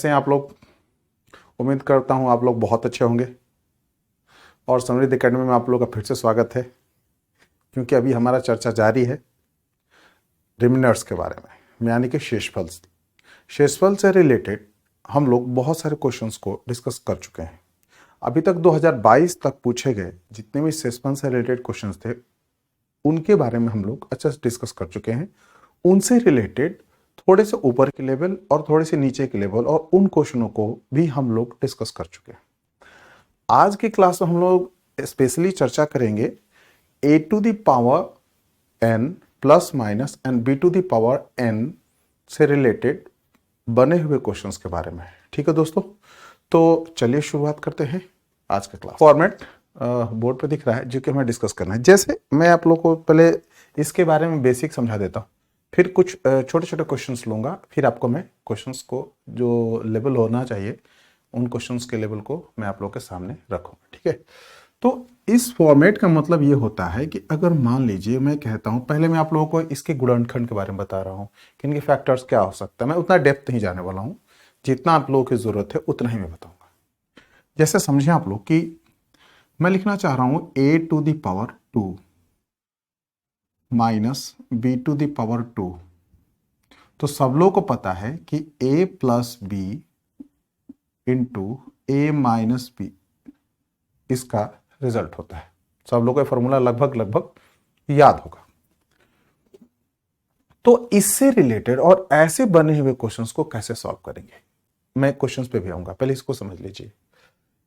कैसे हैं आप लोग? उम्मीद करता हूं आप लोग बहुत अच्छे होंगे और समृद्धि एकेडमी में आप लोग का फिर से स्वागत है, क्योंकि अभी हमारा चर्चा जारी है रिमेंडर्स के बारे में, यानी कि शेषफल। शेषफल से रिलेटेड हम लोग बहुत सारे क्वेश्चंस को डिस्कस कर चुके हैं। अभी तक 2022 तक पूछे गए जितने भी शेषफल से रिलेटेड क्वेश्चंस थे उनके बारे में हम लोग अच्छे से डिस्कस कर चुके हैं। उनसे रिलेटेड थोड़े से ऊपर के लेवल और थोड़े से नीचे के लेवल और उन क्वेश्चनों को भी हम लोग डिस्कस कर चुके हैं। आज की क्लास में हम लोग स्पेशली चर्चा करेंगे a to the power n plus minus and b to the power n से रिलेटेड बने हुए क्वेश्चंस के बारे में। ठीक है दोस्तों, तो चलिए शुरुआत करते हैं आज का क्लास। फॉर्मेट बोर्ड पे दिख रहा है जो कि हमें डिस्कस करना है। जैसे मैं आप लोग को पहले इसके बारे में बेसिक समझा देता हूँ, फिर कुछ छोटे छोटे क्वेश्चंस लूँगा, फिर आपको मैं क्वेश्चंस को जो लेवल होना चाहिए उन क्वेश्चंस के लेवल को मैं आप लोग के सामने रखूँगा। ठीक है, तो इस फॉर्मेट का मतलब ये होता है कि अगर मान लीजिए मैं कहता हूँ, पहले मैं आप लोगों को इसके गुणनखंड के बारे में बता रहा हूँ कि इनके फैक्टर्स क्या हो सकता है। मैं उतना डेप्थ नहीं जाने वाला हूँ, जितना आप लोगों की ज़रूरत है उतना ही मैं बताऊँगा। जैसे समझें आप लोग कि मैं लिखना चाह रहा हूँ a to the power 2 minus b to the power 2। तो सब लोगों को पता है कि a plus B into A minus B इसका रिजल्ट होता है। सब लोगों का फॉर्मूला लगभग याद होगा। तो इससे रिलेटेड और ऐसे बने हुए क्वेश्चंस को कैसे सॉल्व करेंगे, मैं क्वेश्चंस पे भी आऊंगा, पहले इसको समझ लीजिए।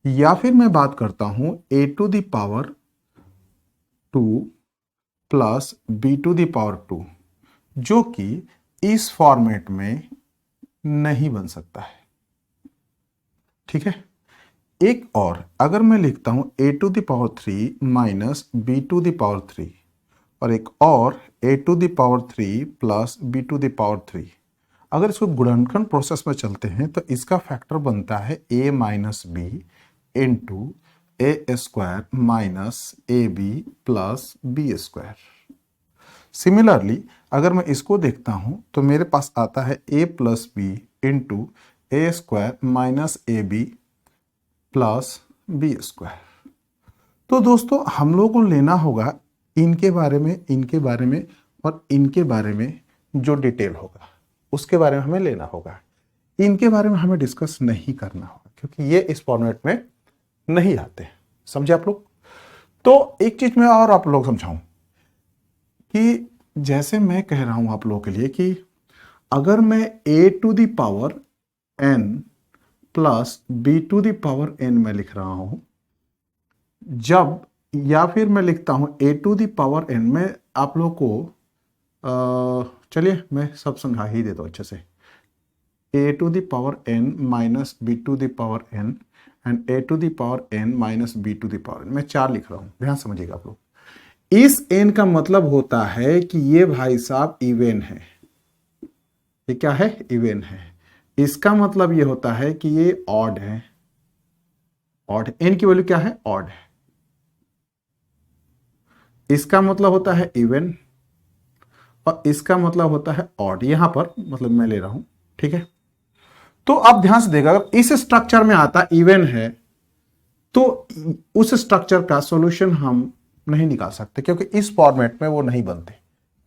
या फिर मैं बात करता हूं a to the power 2 plus b to the power 2, जो कि इस फॉर्मेट में नहीं बन सकता है। ठीक है, एक और अगर मैं लिखता हूं a to the power 3 minus b to the power 3 और एक और a to the power 3 plus b to the power 3, अगर इसको गुणनखंड प्रोसेस में चलते हैं तो इसका फैक्टर बनता है a minus B into A square minus A B plus B square. Similarly अगर मैं इसको देखता हूं तो मेरे पास आता है a plus B into A square minus A B plus B square. तो दोस्तों हम लोग को लेना होगा इनके बारे में और इनके बारे में जो डिटेल होगा उसके बारे में हमें लेना होगा। इनके बारे में हमें डिस्कस नहीं करना होगा क्योंकि ये इस फॉर्मेट में नहीं आते। समझे आप लोग? तो एक चीज मैं और आप लोग समझाऊं कि जैसे मैं कह रहा हूं आप लोगों के लिए कि अगर मैं a to the power n plus b to the power n में लिख रहा हूं, जब या फिर मैं लिखता हूं a to the power n, मैं आप लोग को चलिए मैं सब समझा ही देता हूं अच्छे से। a to the power n minus b to the power n and a to the power n minus b to the power n, मैं 4 लिख रहा हूं, ध्यान समझिएगा आप लोग। इस n का मतलब होता है कि ये भाई साहब इवन है। ये क्या है? इवन है। इसका मतलब ये होता है कि ये ऑड है। ऑड, n की वैल्यू क्या है? ऑड है। इसका मतलब होता है इवन और इसका मतलब होता है ऑड। यहां पर मतलब मैं ले रहा हूं। ठीक है, तो आप ध्यान से देखा, अगर इस स्ट्रक्चर में आता इवन है तो उस स्ट्रक्चर का सॉल्यूशन हम नहीं निकाल सकते क्योंकि इस फॉर्मेट में वो नहीं बनते।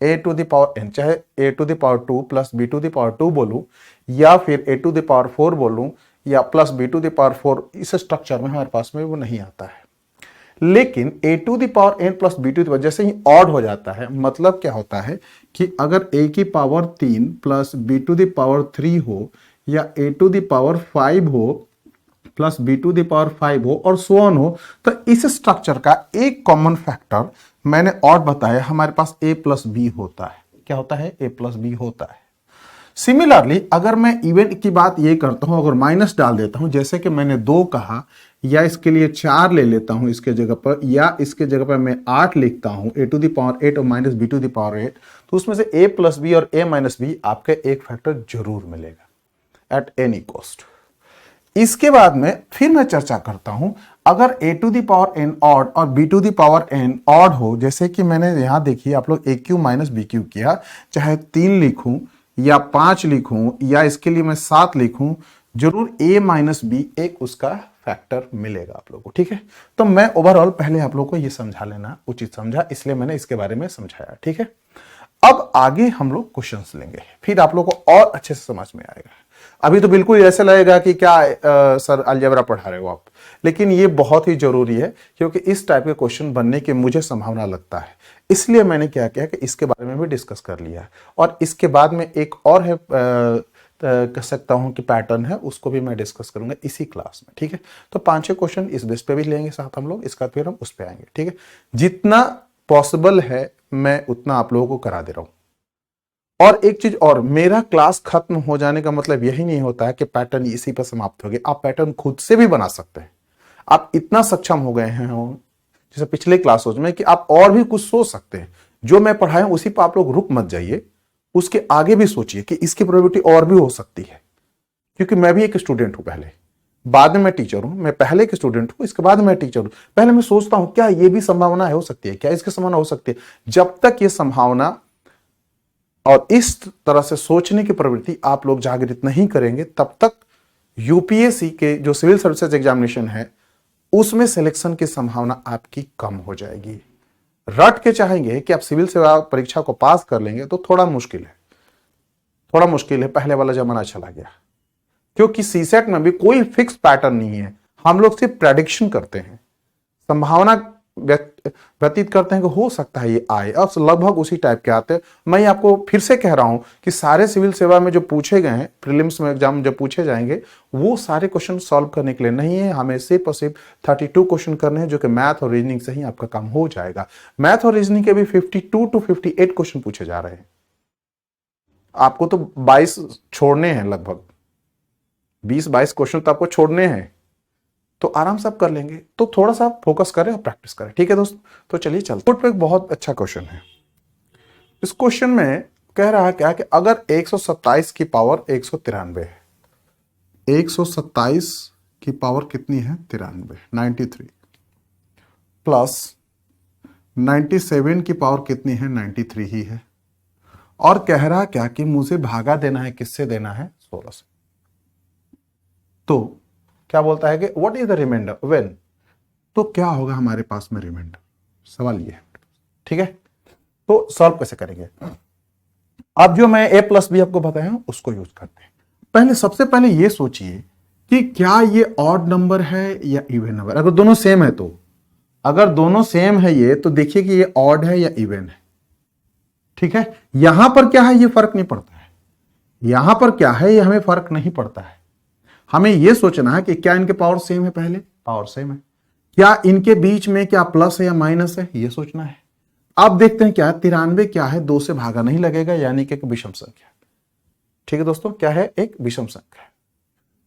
a to the power n, चाहे a to the power 2 plus b to the power 2 बोलूं या फिर a टू द पावर 4 बोलूं या plus b to the power 4, इस स्ट्रक्चर में हमारे पास में वो नहीं आता है। लेकिन a to the power n plus b to the power जैसे ही ऑड हो जाता है, मतलब क्या होता है कि अगर a की power 3 plus b to the power 3 हो या a टू द पावर 5 हो plus b to the power 5 हो और सो ऑन हो, तो इस स्ट्रक्चर का एक कॉमन फैक्टर मैंने और बताया, हमारे पास a प्लस बी होता है। क्या होता है? a प्लस बी होता है। सिमिलरली अगर मैं इवन की बात ये करता हूं, अगर माइनस डाल देता हूं, जैसे कि मैंने 2 कहा, या इसके लिए 4 ले लेता हूं इसके जगह पर, या इसके जगह पर मैं 8 लिखता हूं a टू द पावर 8 और minus b to the power 8, तो उसमें से a प्लस बी और a माइनस बी आपके एक फैक्टर जरूर मिलेगा एट एनी कॉस्ट। इसके बाद में फिर मैं चर्चा करता हूं, अगर a to the power n odd और b to the power n odd हो, जैसे कि मैंने यहां देखिए आप लोग a cube minus B cube किया, चाहे 3 लिखूं या 5 लिखूं या इसके लिए मैं 7 लिखूं, जरूर a माइनस बी एक उसका फैक्टर मिलेगा आप लोगों को, ठीक है। तो मैं ओवरऑल पहले आप लोगों को ये समझा लेना उचित समझा, इसलिए मैंने इसके बारे में समझाया, ठीक है। अब आगे हम लोग क्वेश्चंस लेंगे, फिर आप लोगों को और अच्छे से समझ में आएगा। अभी तो बिल्कुल ऐसा लगेगा कि क्या सर अलजेब्रा पढ़ा रहे हो आप, लेकिन ये बहुत ही जरूरी है, क्योंकि इस टाइप के क्वेश्चन बनने की मुझे संभावना लगता है। इसलिए मैंने क्या किया कि इसके बारे में भी डिस्कस कर लिया है, और इसके बाद में एक और है कह सकता हूं कि पैटर्न है, उसको भी मैं डिस्कस करूंगा इसी क्लास में, ठीक है। तो 5-6 क्वेश्चन इस बेस पे भी लेंगे साथ हम लोग, इसका फिर हम उस पे आएंगे, ठीक है। जितना पॉसिबल है मैं उतना आप लोगों को करा दे रहा हूं। और एक चीज और, मेरा क्लास खत्म हो जाने का मतलब यही नहीं होता है कि पैटर्न इसी पर समाप्त हो गया। आप पैटर्न खुद से भी बना सकते हैं। आप इतना सक्षम हो गए हैं जैसे पिछले क्लासों में कि आप और भी कुछ सोच सकते हैं। जो मैं पढ़ाया उसी पर आप लोग रुक मत जाइए, उसके आगे भी सोचिए कि इसकी प्रोबेबिलिटी और भी हो सकती है। क्योंकि मैं भी एक स्टूडेंट हूं, पहले बाद में मैं टीचर हूं। मैं पहले एक स्टूडेंट हूं, इसके बाद मैं टीचर हूं। पहले मैं सोचता हूं क्या ये भी संभावना हो सकती है, क्या इसकी संभावना हो सकती है। जब तक ये संभावना और इस तरह से सोचने की प्रवृत्ति आप लोग जागृत नहीं करेंगे, तब तक यूपीएससी के जो सिविल सर्विसेज एग्जामिनेशन है उसमें सिलेक्शन की संभावना आपकी कम हो जाएगी। रट के चाहेंगे कि आप सिविल सेवा परीक्षा को पास कर लेंगे तो थोड़ा मुश्किल है, थोड़ा मुश्किल है। पहले वाला जमाना चला गया, क्योंकि सीसेट में भी कोई फिक्स पैटर्न नहीं है। हम लोग सिर्फ प्रेडिक्शन करते हैं, संभावना व्यतीत करते हैं कि हो सकता है ये आए, अब लगभग उसी टाइप के आते हैं। मैं आपको फिर से कह रहा हूं कि सारे सिविल सेवा में जो पूछे गए हैं, प्रीलिम्स में एग्जाम जब पूछे जाएंगे, वो सारे क्वेश्चन सॉल्व करने के लिए नहीं है। हमें सिर्फ और सिर्फ 32 क्वेश्चन करने हैं, जो कि मैथ और रीजनिंग से ही आपका काम हो जाएगा। मैथ और रीजनिंग के भी 52 to 58 क्वेश्चन पूछे जा रहे हैं। आपको तो 22 छोड़ने हैं, लगभग 20-22 क्वेश्चन तो आपको छोड़ने हैं, तो आराम से आप कर लेंगे। तो थोड़ा सा फोकस करें और प्रैक्टिस करें, ठीक है दोस्तों। तो चलिए चलते हैं। एक बहुत अच्छा क्वेश्चन है। इस क्वेश्चन में कह रहा है क्या कि अगर 127 की पावर 193 है, 127 की पावर कितनी है 93 प्लस 97 की पावर कितनी है 93 ही है, और कह रहा क्या कि मुझे भागा देना है, किससे देना है 16 से। तो क्या बोलता है कि what is the reminder when, तो क्या होगा हमारे पास में रिमाइंडर, सवाल ये है, ठीक है। तो सॉल्व कैसे करेंगे। अब जो मैं a प्लस बी आपको बताया हूं उसको यूज करते हैं। पहले सबसे पहले ये सोचिए कि क्या ये ऑड नंबर है या इवन नंबर। अगर दोनों सेम है तो, अगर दोनों सेम है ये, तो देखिए कि ये ऑड है या इवन है, ठीक है। यहां पर क्या है ये फर्क नहीं पड़ता है, यहां पर क्या है ये हमें फर्क नहीं पड़ता है। हमें यह सोचना है कि क्या इनके पावर सेम है, पहले पावर सेम है, क्या इनके बीच में क्या प्लस है या माइनस है, यह सोचना है। अब देखते हैं क्या 93 क्या है, 2 से भागा नहीं लगेगा, यानी कि एक विषम संख्या, ठीक है दोस्तों। क्या है, एक विषम संख्या है।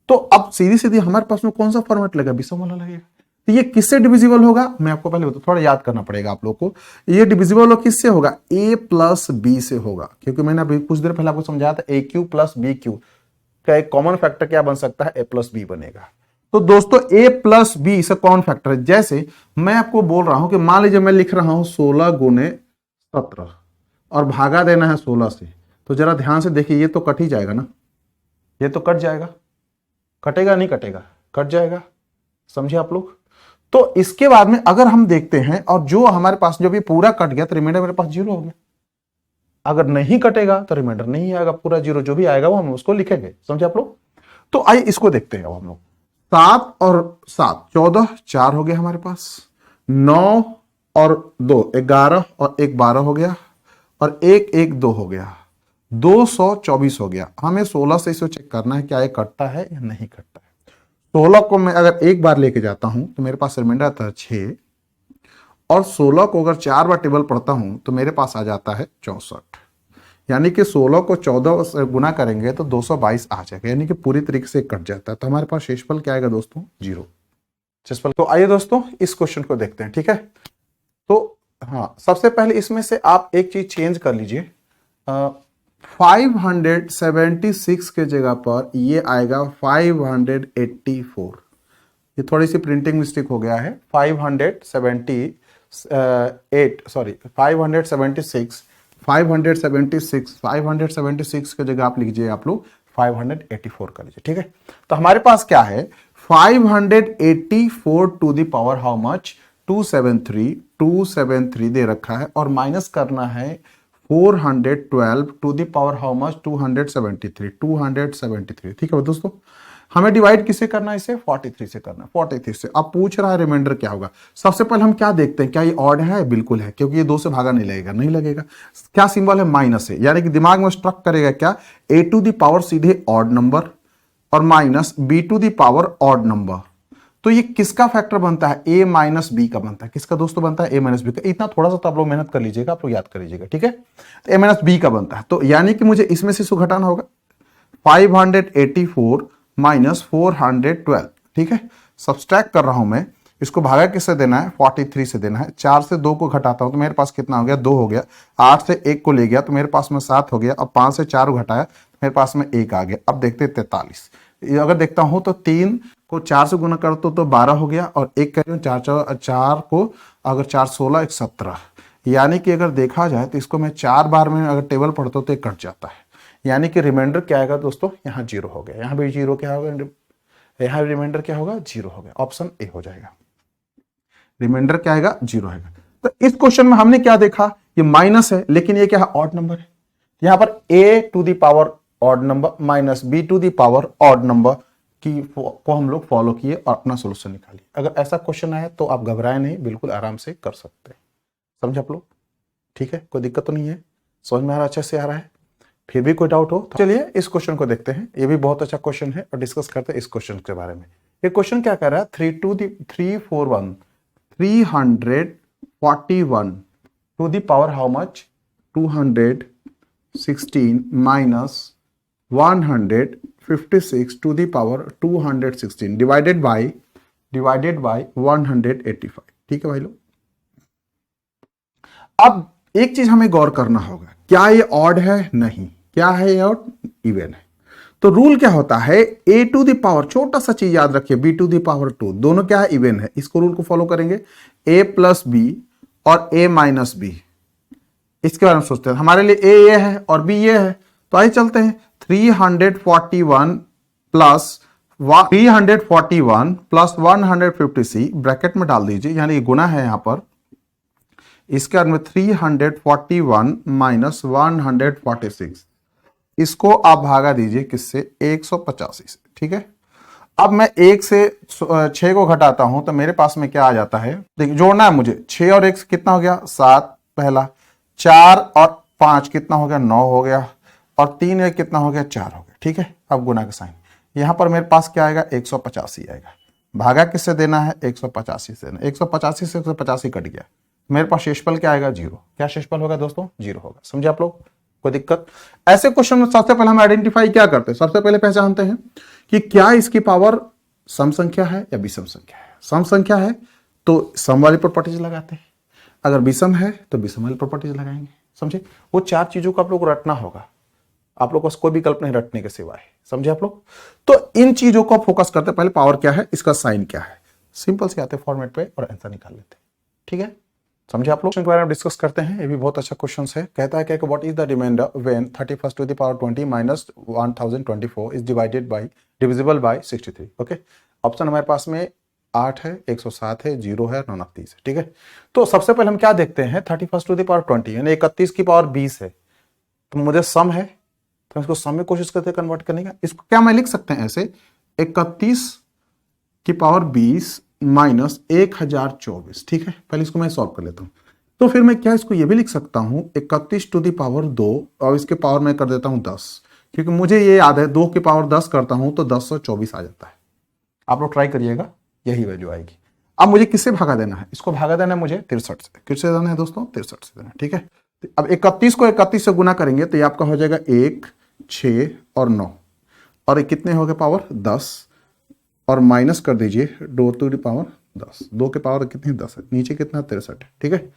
तो अब सीधी सीधी हमारे पास में कौन सा फॉर्मेट लगेगा, विषम वाला लगेगा। तो ये किससे डिविजिबल होगा, मैं आपको पहले थोड़ा याद करना पड़ेगा आप लोग को। ये डिविजिबल किससे होगा, a प्लस बी से होगा, क्योंकि मैंने अभी कुछ देर पहले आपको समझाया था a cube plus B cube का एक कॉमन फैक्टर क्या बन सकता है, a प्लस बी बनेगा। तो दोस्तों a प्लस बी इसे कौन फैक्टर है। जैसे मैं आपको बोल रहा हूं कि मान लीजिए मैं लिख रहा हूं 16 गुने 17 और भागा देना है 16 से, तो जरा ध्यान से देखिए, ये तो कट ही जाएगा ना, ये तो कट जाएगा, कटेगा नहीं कटेगा, कट जाएगा, समझे आप लोग। तो इसके बाद में अगर हम देखते हैं और जो हमारे पास जो भी पूरा कट गया तो रिमाइंडर मेरे पास 0 हो गया। अगर नहीं कटेगा तो रिमाइंडर नहीं आएगा, पूरा 0 जो भी आएगा वो हम उसको लिखेंगे, समझे आप लोग। तो आइए इसको देखते हैं। अब हम लोग 7 और 7 14, 4 हो गया हमारे पास, 9 और 2 11 और 1 12 हो गया, और 1 1 2 हो गया, 224 हो गया। हमें 16 से इसे चेक करना है क्या ये कटता है या नहीं कटता है। 16 को मैं अगर एक बार लेके जाता हूं तो मेरे पास रिमाइंडर आता है 6, और 16 को अगर 4 बार टेबल पढ़ता हूं तो मेरे पास आ जाता है 64, यानी कि 16 को 14 से गुना करेंगे तो 222 आ जाएगा, यानी कि पूरी तरीके से कट जाता है। तो हमारे पास शेषफल क्या आएगा दोस्तों, 0 शेषफल। तो आइए दोस्तों इस क्वेश्चन को देखते हैं, ठीक है। तो हाँ, सबसे पहले इसमें से आप एक चीज चेंज कर लीजिए, 576 के जगह पर ये आएगा 584। ये थोड़ी सी प्रिंटिंग मिस्टेक हो गया है, 576 576 के जगह आप लीजिए आप लोग 584 कर लीजिए, ठीक है। तो हमारे पास क्या है, 584 to the power how much, 273 दे रखा है, और माइनस करना है 412 to the power how much, 273, ठीक है दोस्तों। हमें डिवाइड किसे करना है, इसे 43 से करना है, 43 से। अब पूछ रहा है रिमाइंडर क्या होगा। सबसे पहले हम क्या देखते हैं, क्या ये ऑड है, बिल्कुल है, क्योंकि ये 2 से भागा नहीं लगेगा, नहीं लगेगा। क्या सिंबल है, माइनस है, यानी कि दिमाग में स्ट्रक करेगा क्या, a टू द पावर सीधे ऑड नंबर और minus b to the power odd number. तो ये किसका फैक्टर बनता है, a माइनस बी का बनता है। किसका दोस्तों बनता है, a माइनस बी का। इतना थोड़ा सा तो आप लोग मेहनत कर लीजिएगा, आप लोग याद कर लीजिएगा, ठीक है। तो a माइनस बी का बनता है, तो यानी कि मुझे इसमें से इसको घटाना होगा, 584 माइनस 412, ठीक है। सब्सट्रैक्ट कर रहा हूं मैं, इसको भागा किससे देना है, 43 से देना है। 4 से 2 को घटाता हूं तो मेरे पास कितना हो गया, 2 हो गया। 8 से 1 को ले गया तो मेरे पास में 7 हो गया। अब 5 से 4 घटाया तो मेरे पास में 1 आ गया। अब देखते 43, अगर देखता हूं तो 3 को 4 से गुना कर तो 12 हो गया, और 1 कर 4 को अगर 4 16 1 17, यानी कि अगर देखा जाए तो इसको मैं 4 बार में अगर टेबल पढ़ता हूं तो कट जाता है। यानी कि रिमाइंडर क्या आएगा दोस्तों, यहाँ 0 हो गया, यहाँ भी 0 क्या होगा, यहाँ रिमाइंडर क्या होगा, 0 हो गया। ऑप्शन ए हो जाएगा, रिमाइंडर क्या आएगा, 0 आएगा। तो इस क्वेश्चन में हमने क्या देखा, ये माइनस है, लेकिन ये क्या है, ऑड नंबर है। यहां पर a to the power odd number minus b to the power odd number को हम लोग फॉलो किए और अपना सोल्यूशन निकालिए। अगर ऐसा क्वेश्चन आए तो आप घबराए नहीं, बिल्कुल आराम से कर सकते हैं। समझे आप लोग, ठीक है, कोई दिक्कत तो नहीं है, समझ में आ रहा, अच्छे से आ रहा है। फिर भी कोई डाउट हो तो चलिए इस क्वेश्चन को देखते हैं। ये भी बहुत अच्छा क्वेश्चन है और डिस्कस करते हैं इस क्वेश्चन के बारे में। ये क्वेश्चन क्या कर रहा है, 341 to the power how much, 216 minus 156 to the power 216 divided by 185, ठीक है भाई लोग। अब एक चीज हमें गौर करना होगा, क्या ये ऑड है, नहीं, क्या है ये ऑड, इवन है। तो रूल क्या होता है, a टू द पावर, छोटा सा चीज याद रखिए, b टू द पावर 2, दोनों क्या है, इवन है। इसको रूल को फॉलो करेंगे, a प्लस बी और a माइनस बी, इसके बारे में सोचते हैं। हमारे लिए a ये है और b ये है, तो आइए चलते हैं। 341 प्लस 150 ब्रैकेट में डाल दीजिए, यानी गुना है यहां पर। इसके बाद में 341 माइनस 146, इसको आप भागा दीजिए किससे, 185 से, ठीक है। अब मैं 1 से 6 को घटाता हूं तो मेरे पास में क्या आ जाता है, देखिए जोड़ना है मुझे, 6 और 1 कितना हो गया, 7 पहला, 4 और 5 कितना हो गया, 9 हो गया, और 3 एक कितना हो गया, 4 हो गया, ठीक है। अब गुना का साइन, यहां पर मेरे पास क्या आएगा, 185 आएगा। भागा किससे देना है, 185 से देना, 185 से 185 कट गया, मेरे पास शेषफल क्या आएगा, 0। क्या शेषफल होगा दोस्तों, 0 होगा। समझे आप लोग, कोई दिक्कत। ऐसे क्वेश्चन में सबसे पहले हम आइडेंटिफाई क्या करते हैं, सबसे पहले पहचानते हैं कि क्या इसकी पावर सम संख्या है या विषम संख्या है। सम संख्या है तो सम वाली प्रॉपर्टीज लगाते हैं, अगर विषम है तो विषम वाली प्रॉपर्टीज लगाएंगे। समझे, वो 4 चीजों को आप लोग को रटना होगा, आप लोग को कोई विकल्प नहीं रटने के सिवाय। समझे आप लोग, तो इन चीजों को फोकस करते हैं। पहले पावर क्या है, इसका साइन क्या है, सिंपल से आते फॉर्मेट पे और आंसर निकाल लेते हैं, ठीक है। समझे आप लोग, के बारे में डिस्कस करते हैं। ये भी बहुत अच्छा क्वेश्चन है। कहता है कि what is the reminder when 31 to the power 20 minus 1024 is divisible by 63। Okay, option हमारे पास में 8 है, 107 है, 0 है, 29 है, ठीक है। तो सबसे पहले हम क्या देखते हैं, 31 टू द पावर 20 यानी 31 की पावर 20 है, तो मुझे सम है तो इसको सम में कोशिश करते हैं कन्वर्ट करने का। इसको क्या मैं लिख सकते हैं ऐसे, 31 की पावर 20 माइनस 1024, ठीक है। पहले इसको मैं सॉल्व कर लेता हूं, तो फिर मैं क्या इसको ये भी लिख सकता हूं 31 टू द पावर 2 और इसके पावर मैं कर देता हूं 10, क्योंकि मुझे ये याद है 2 की पावर 10 करता हूं तो 1024 आ जाता है। आप लोग ट्राई करिएगा, यही वैल्यू आएगी। अब मुझे किससे भागा देना है, इसको भागा देना है मुझे 63 से। किससे देना है दोस्तों, 63 से देना, ठीक है। अब 31 को 31 से गुना करेंगे तो ये आपका हो जाएगा 1, 6 और 9, और ये कितने हो गए पावर 10, और माइनस कर दीजिए 2 टू द पावर 10, 2 के पावर कितनी 10 है, नीचे कितना 63 है, ठीक है।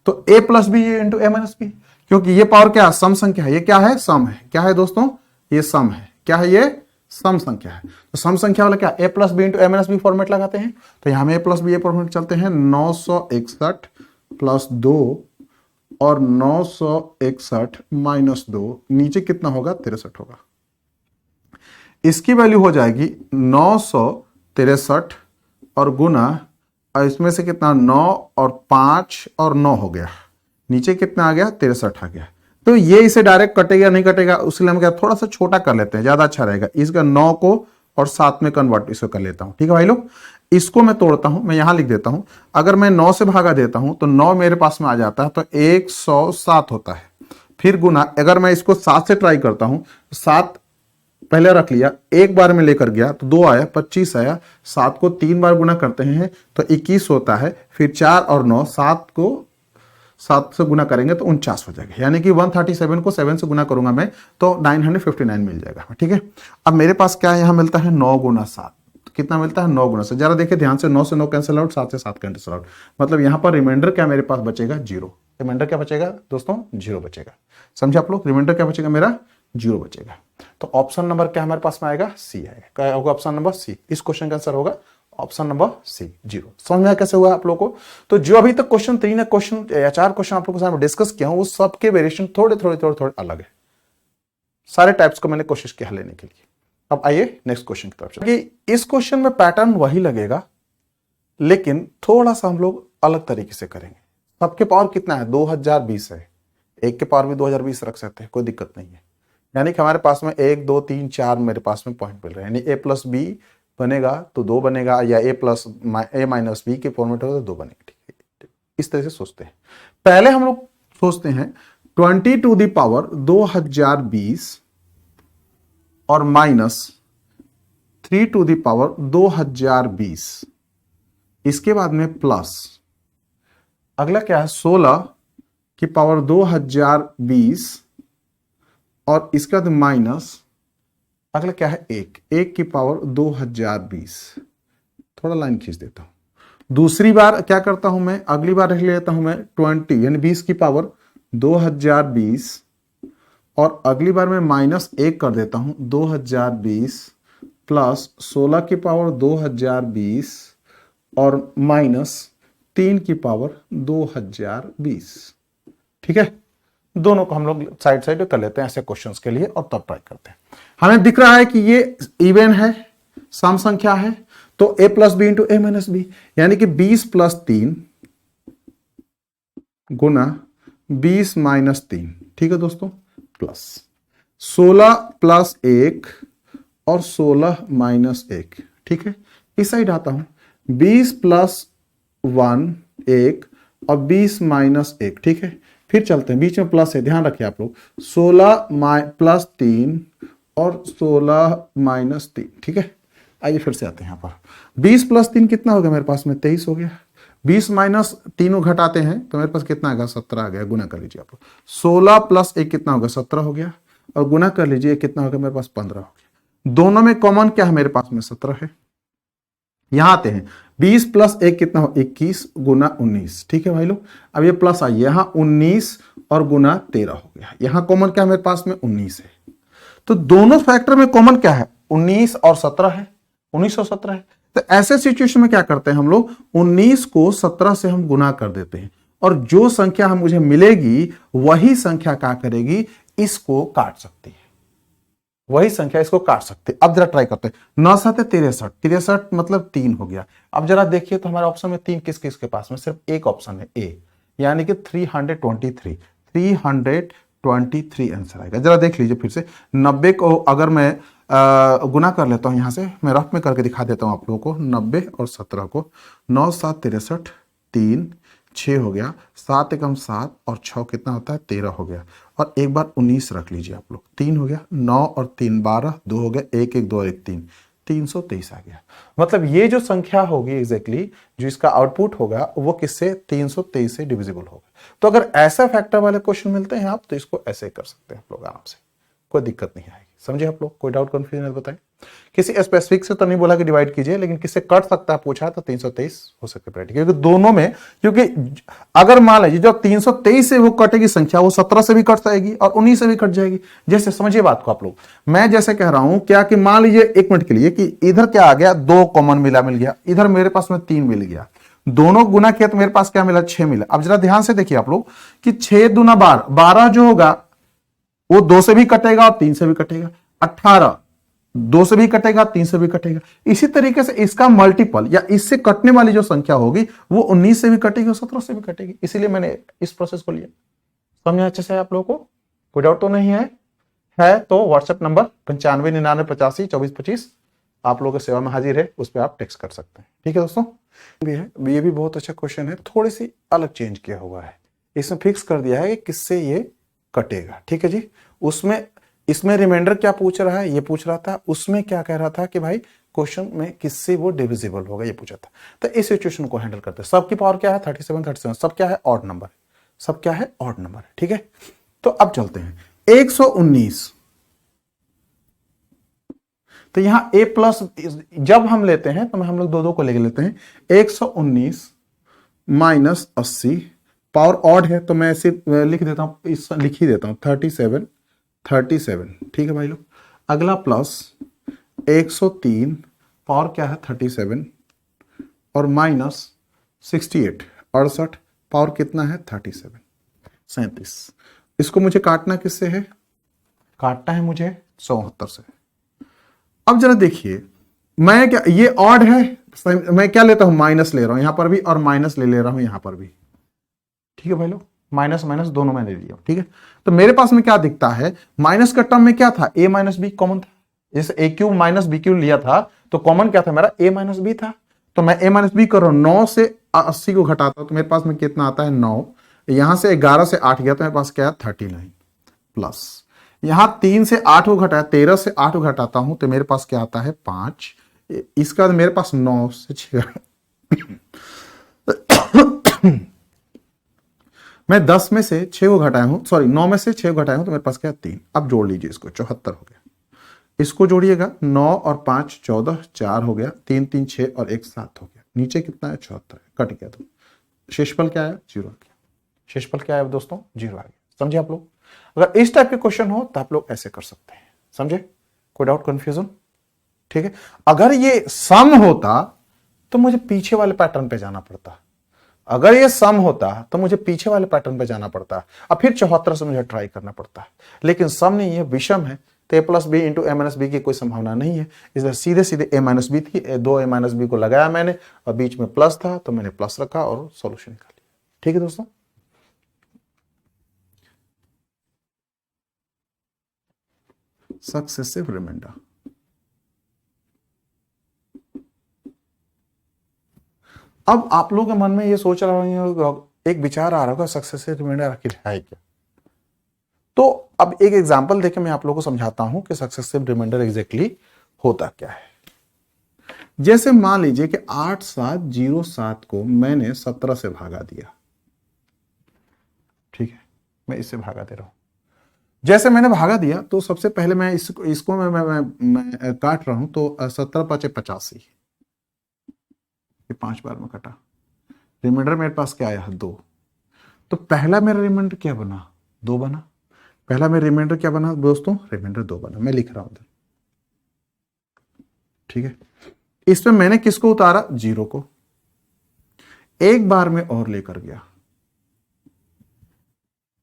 तो a plus B into A minus B, क्योंकि ये पावर क्या सम संख्या है, ये क्या है, सम है। क्या है दोस्तों, ये सम है। क्या है, ये सम संख्या है। तो सम संख्या वाला क्या, a plus B into A minus B format लगाते हैं। तो यहां में a प्लस बी फॉर्मेट चलते हैं, 961 प्लस 2 और 961 माइनस 2, नीचे कितना होगा 63 होगा। इसकी वैल्यू हो जाएगी 963 और गुना, और इसमें से कितना 9 और 5 और 9 हो गया, नीचे कितना आ गया 63 आ गया। तो ये इसे डायरेक्ट कटेगा नहीं कटेगा, उसके लिए हम थोड़ा सा छोटा कर लेते हैं, ज्यादा अच्छा रहेगा। इसका 9 को और 7 में कन्वर्ट इसको कर लेता हूं। ठीक है भाई लोग, इसको मैं तोड़ता हूं, मैं यहां लिख देता हूं। अगर मैं 9 से भागा देता हूं तो 9 मेरे पास में आ जाता है, तो 107 होता है। फिर गुना, अगर मैं इसको 7 से ट्राई करता हूं, 7 पहले रख लिया, एक बार में लेकर गया तो 2 आया, 25 आया। 7 को 3 बार गुना करते हैं तो 21 होता है। फिर 4 और 9, 7 को 7 से गुना करेंगे तो 49 हो जाएगा। यानी कि 137 को 7 से गुना करूंगा मैं तो 959 मिल जाएगा। ठीक है, अब मेरे पास क्या यहां मिलता है 9 गुना 7, कितना मिलता है 9 गुना 7। जरा देखिए ध्यान से, 9 से 9 कैंसिल आउट, 7 से 7 कैंसिल आउट, मतलब यहां पर रिमाइंडर क्या मेरे पास बचेगा 0। रिमाइंडर क्या बचेगा दोस्तों 0 बचेगा। समझे आप लोग, रिमाइंडर क्या बचेगा मेरा 0 बचेगा। तो ऑप्शन नंबर क्या हमारे पास में आएगा सी आएगा। क्या होगा ऑप्शन नंबर सी, इस क्वेश्चन का आंसर होगा ऑप्शन नंबर सी 0। समझ में कैसे हुआ आप लोगों को। तो जो अभी तक क्वेश्चन 3 क्वेश्चन या 4 क्वेश्चन आप लोगों के साथ डिस्कस किया हूं, वो सबके वेरिएशन थोड़े अलग है। सारे टाइप्स को मैंने कोशिश किया लेने के लिए। अब आइए नेक्स्ट क्वेश्चन की तरफ चलिए। इस क्वेश्चन में पैटर्न वही लगेगा, लेकिन थोड़ा सा हम लोग अलग तरीके से करेंगे। सबके पावर कितना है 2020 है, एक के पावर भी 2020 रख सकते हैं, कोई दिक्कत नहीं है। यानी कि हमारे पास में 1 2 3 4 मेरे पास में पॉइंट मिल रहे हैं। यानी a प्लस बी बनेगा तो 2 बनेगा, या a plus a minus b के फॉर्मेट होगा तो 2 बनेगा। ठीक है, इस तरह से सोचते हैं। पहले हम लोग सोचते हैं 20 टू द पावर 2020 और माइनस 3 टू द पावर 2020, इसके बाद में प्लस, अगला क्या है 16 की पावर 2020 और इसके बाद माइनस, अगला क्या है 1 की पावर 2020। थोड़ा लाइन खींच देता हूं। दूसरी बार क्या करता हूं मैं, अगली बार रख लेता हूं मैं 20 यानी 20 की पावर 2020 और अगली बार मैं माइनस 1 कर देता हूं 2020 प्लस 16 की पावर 2020 और माइनस 3 की पावर 2020। ठीक है, दोनों को हम लोग साइड साइड कर लेते हैं ऐसे क्वेश्चंस के लिए और तब ट्राई करते हैं। हमें दिख रहा है कि ये इवन है, सम संख्या है, तो a plus B into A minus b, यानी कि 20 प्लस 3 गुना 20 माइनस 3। ठीक है दोस्तों, प्लस 16 प्लस 1 और 16 माइनस 1। ठीक है, इस साइड आता हूं 20 प्लस 1 1 और 20 माइनस 1। ठीक है, फिर चलते हैं, बीच में प्लस है, ध्यान रखिए आप लोग, 16 प्लस 3 और 16 माइनस 3। ठीक है, आइए फिर से आते हैं यहां पर। 20 प्लस 3 कितना हो गया मेरे पास में 23 हो गया। 20 माइनस 3 घटाते हैं तो मेरे पास कितना आ गया 17 आ गया। गुना कर लीजिए आप लोग, 16 प्लस 1 कितना हो गया 17 हो गया, और गुना कर लीजिए कितना हो गया मेरे पास 15 हो गया। दोनों में कॉमन क्या है मेरे पास में 17 है। यहां आते हैं 20 प्लस 1 कितना हो 21 गुना 19। ठीक है भाई लोग, अब ये प्लस आइए, यहां 19 और गुना 13 हो गया। यहां कॉमन क्या है मेरे पास में 19 है। तो दोनों फैक्टर में कॉमन क्या है 19 और 17 है, 19 और 17 है। तो ऐसे सिचुएशन में क्या करते हैं हम लोग, 19 को 17 से हम गुना कर देते हैं, और जो संख्या हम मुझे मिलेगी वही संख्या क्या करेगी, इसको काट सकती है, वही संख्या इसको काट सकते। अब जरा ट्राई करते हैं, 9 7 63, 63 मतलब 3 हो गया। अब जरा देखिए तो हमारे ऑप्शन में 3 किस किस के पास में, सिर्फ एक ऑप्शन है ए, यानी कि 323 आंसर आएगा। जरा देख लीजिए फिर से, 90 को अगर मैं गुना कर लेता हूं, यहां से मैं रफ में करके दिखा देता हूं आप लोगों को। 90 और 17 को 9 7 63, 3 6 हो गया, 7 एकम 7 और 6 कितना होता है 13 हो गया, और एक बार 19 रख लीजिए आप लोग, 3 हो गया, 9 और 3 12, 2 हो गया, 1 1 2 और 1 3, 323 आ गया। मतलब ये जो संख्या होगी एग्जैक्टली जो इसका आउटपुट होगा वो किससे 323 से डिविजिबल होगा। तो अगर ऐसा फैक्टर वाले क्वेश्चन मिलते हैं आप तो इसको ऐसे कर सकते हैं आप लोग आराम से, कोई दिक्कत नहीं आएगी। समझे आप लोग, कोई डाउट कंफ्यूजन है बताएं। किसी स्पेसिफिक से तो नहीं बोला कि डिवाइड कीजिए, लेकिन किससे कट सकता है पूछा तो 323 हो सकते हैं, क्योंकि दोनों में, क्योंकि अगर मान लीजिए जो 323 से वो कटेगी संख्या वो 17 से भी कट जाएगी और 19 से भी कट जाएगी। जैसे समझिए बात को आप लोग, मैं जैसे कह रहा हूं क्या कि मान लीजिए एक मिनट के लिए कि इधर क्या आ गया 2 कॉमन मिल गया, इधर मेरे पास में 3 मिल गया, दोनों गुना किया तो मेरे पास क्या मिला 6 मिला। अब जरा ध्यान से देखिए आप लोग कि 6 दूना 12, 12 जो होगा वो 2 से भी कटेगा और 3 से भी कटेगा, 18 2 से भी कटेगा, 3 से भी कटेगा। इसी तरीके से इसका मल्टीपल या इससे कटने वाली जो संख्या होगी वो 19 से भी कटेगी और 17 से भी कटेगी। इसीलिए मैंने इस प्रोसेस को लिया। समझा अच्छे से आप लोगों को? कोई डाउट तो नहीं है तो व्हाट्सएप नंबर 9599852425 आप लोगों की सेवा में हाजिर है, उस पर आप टेक्स्ट कर सकते हैं। ठीक है दोस्तों, भी है, ये भी बहुत अच्छा क्वेश्चन है, थोड़ी सी अलग चेंज किया हुआ है। इसमें फिक्स कर दिया है कि किससे ये कटेगा। ठीक है जी। उसमें इसमें रिमाइंडर क्या पूछ रहा है, ये पूछ रहा था। उसमें क्या कह रहा था कि भाई क्वेश्चन में किससे वो डिविजिबल होगा, ये पूछा था। तो इस सिचुएशन को हैंडल करते हैं। सबकी पावर क्या है 37, सब क्या है ऑड नंबर, सब क्या है ऑड नंबर है। ठीक है, तो अब चलते हैं 119। तो यहां a प्लस जब हम लेते हैं तो हम लोग दो को लेके लेते हैं। 119 माइनस 80 पावर ऑड है तो मैं ऐसे लिख देता हूं, लिख ही देता हूं 37। ठीक है भाई लोग। अगला प्लस 103 पावर क्या है 37 और माइनस 68 68 पावर कितना है 37। इसको मुझे काटना किससे है, काटना है मुझे 74 से। अब जरा देखिए, मैं क्या, ये ऑड है, मैं क्या लेता हूं माइनस ले रहा हूं यहां पर भी और माइनस ले रहा हूं यहां पर भी। ठीक है भाई लोग, माइनस माइनस दोनों मैंने लिया। ठीक है, तो मेरे पास में क्या दिखता है, माइनस का टर्म में क्या था a माइनस बी कॉमन था। जैसे a cube minus b cube लिया था तो कॉमन क्या था मेरा a माइनस बी था। तो मैं a माइनस बी कर रहा हूं, 9 से 80 को घटाता हूं तो मेरे पास में कितना आता है 9। यहां से 11 से 8 गया तो मेरे पास क्या है 39 प्लस यहां 3 से 8 को घटाया, 13 से 8 को घटाता हूं तो मेरे पास क्या आता है 5। इसका मेरे पास 9 से 6 मैं 10 में से 6 को घटाया हूं, सॉरी 9 में से 6 को घटाया हूं तो मेरे पास क्या 3। अब जोड़ लीजिए इसको, 74 हो गया। इसको जोड़िएगा 9 और 5 14, 4 हो गया, 3 3 6 और 1 7 हो गया। नीचे कितना है 74 कट गया तो शेषफल क्या है 0 आ गया। शेषफल क्या है दोस्तों 0 आ गया। समझे आप लोग? अगर इस टाइप के क्वेश्चन हो तो आप लोग ऐसे कर सकते हैं। समझे? कोई डाउट कंफ्यूजन? ठीक है, अगर ये सम होता तो मुझे पीछे वाले पैटर्न पे जाना पड़ता। अगर ये सम होता तो मुझे पीछे वाले पैटर्न पे जाना पड़ता, अब फिर 74 से मुझे ट्राई करना पड़ता। लेकिन सम नहीं है, विषम है, तो a plus B into A minus b की कोई संभावना नहीं है। इसलिए सीधे सीधे a माइनस बी थी, 2 a माइनस बी को लगाया मैंने और बीच में प्लस था तो मैंने प्लस रखा और सॉल्यूशन निकाल लिया। ठीक है दोस्तों, सक्सेसिव रिमाइंडर। अब आप लोगों के मन में ये सोच रहे होंगे, एक विचार आ रहा होगा सक्सेसिव रिमाइंडर आखिर है क्या। तो अब एक एग्जांपल देके मैं आप लोगों को समझाता हूं कि सक्सेसिव रिमाइंडर एग्जैक्टली होता क्या है। जैसे मान लीजिए कि 8707 को मैंने 17 से भागा दिया। ठीक है, मैं इससे भागा दे रहा हूं। जैसे मैंने भागा दिया तो सबसे पहले मैं इसको मैं काट रहा हूं तो 17 5 85, ये 5 बार में कटा। रिमाइंडर मेरे पास क्या आया 2। तो पहला मेरा रिमाइंडर क्या बना 2 बना। पहला मेरा रिमाइंडर क्या बना दोस्तों, रिमाइंडर 2 बना। मैं लिख रहा हूं। ठीक है, इसमें मैंने किसको उतारा 0 को, एक बार में और लेकर गया,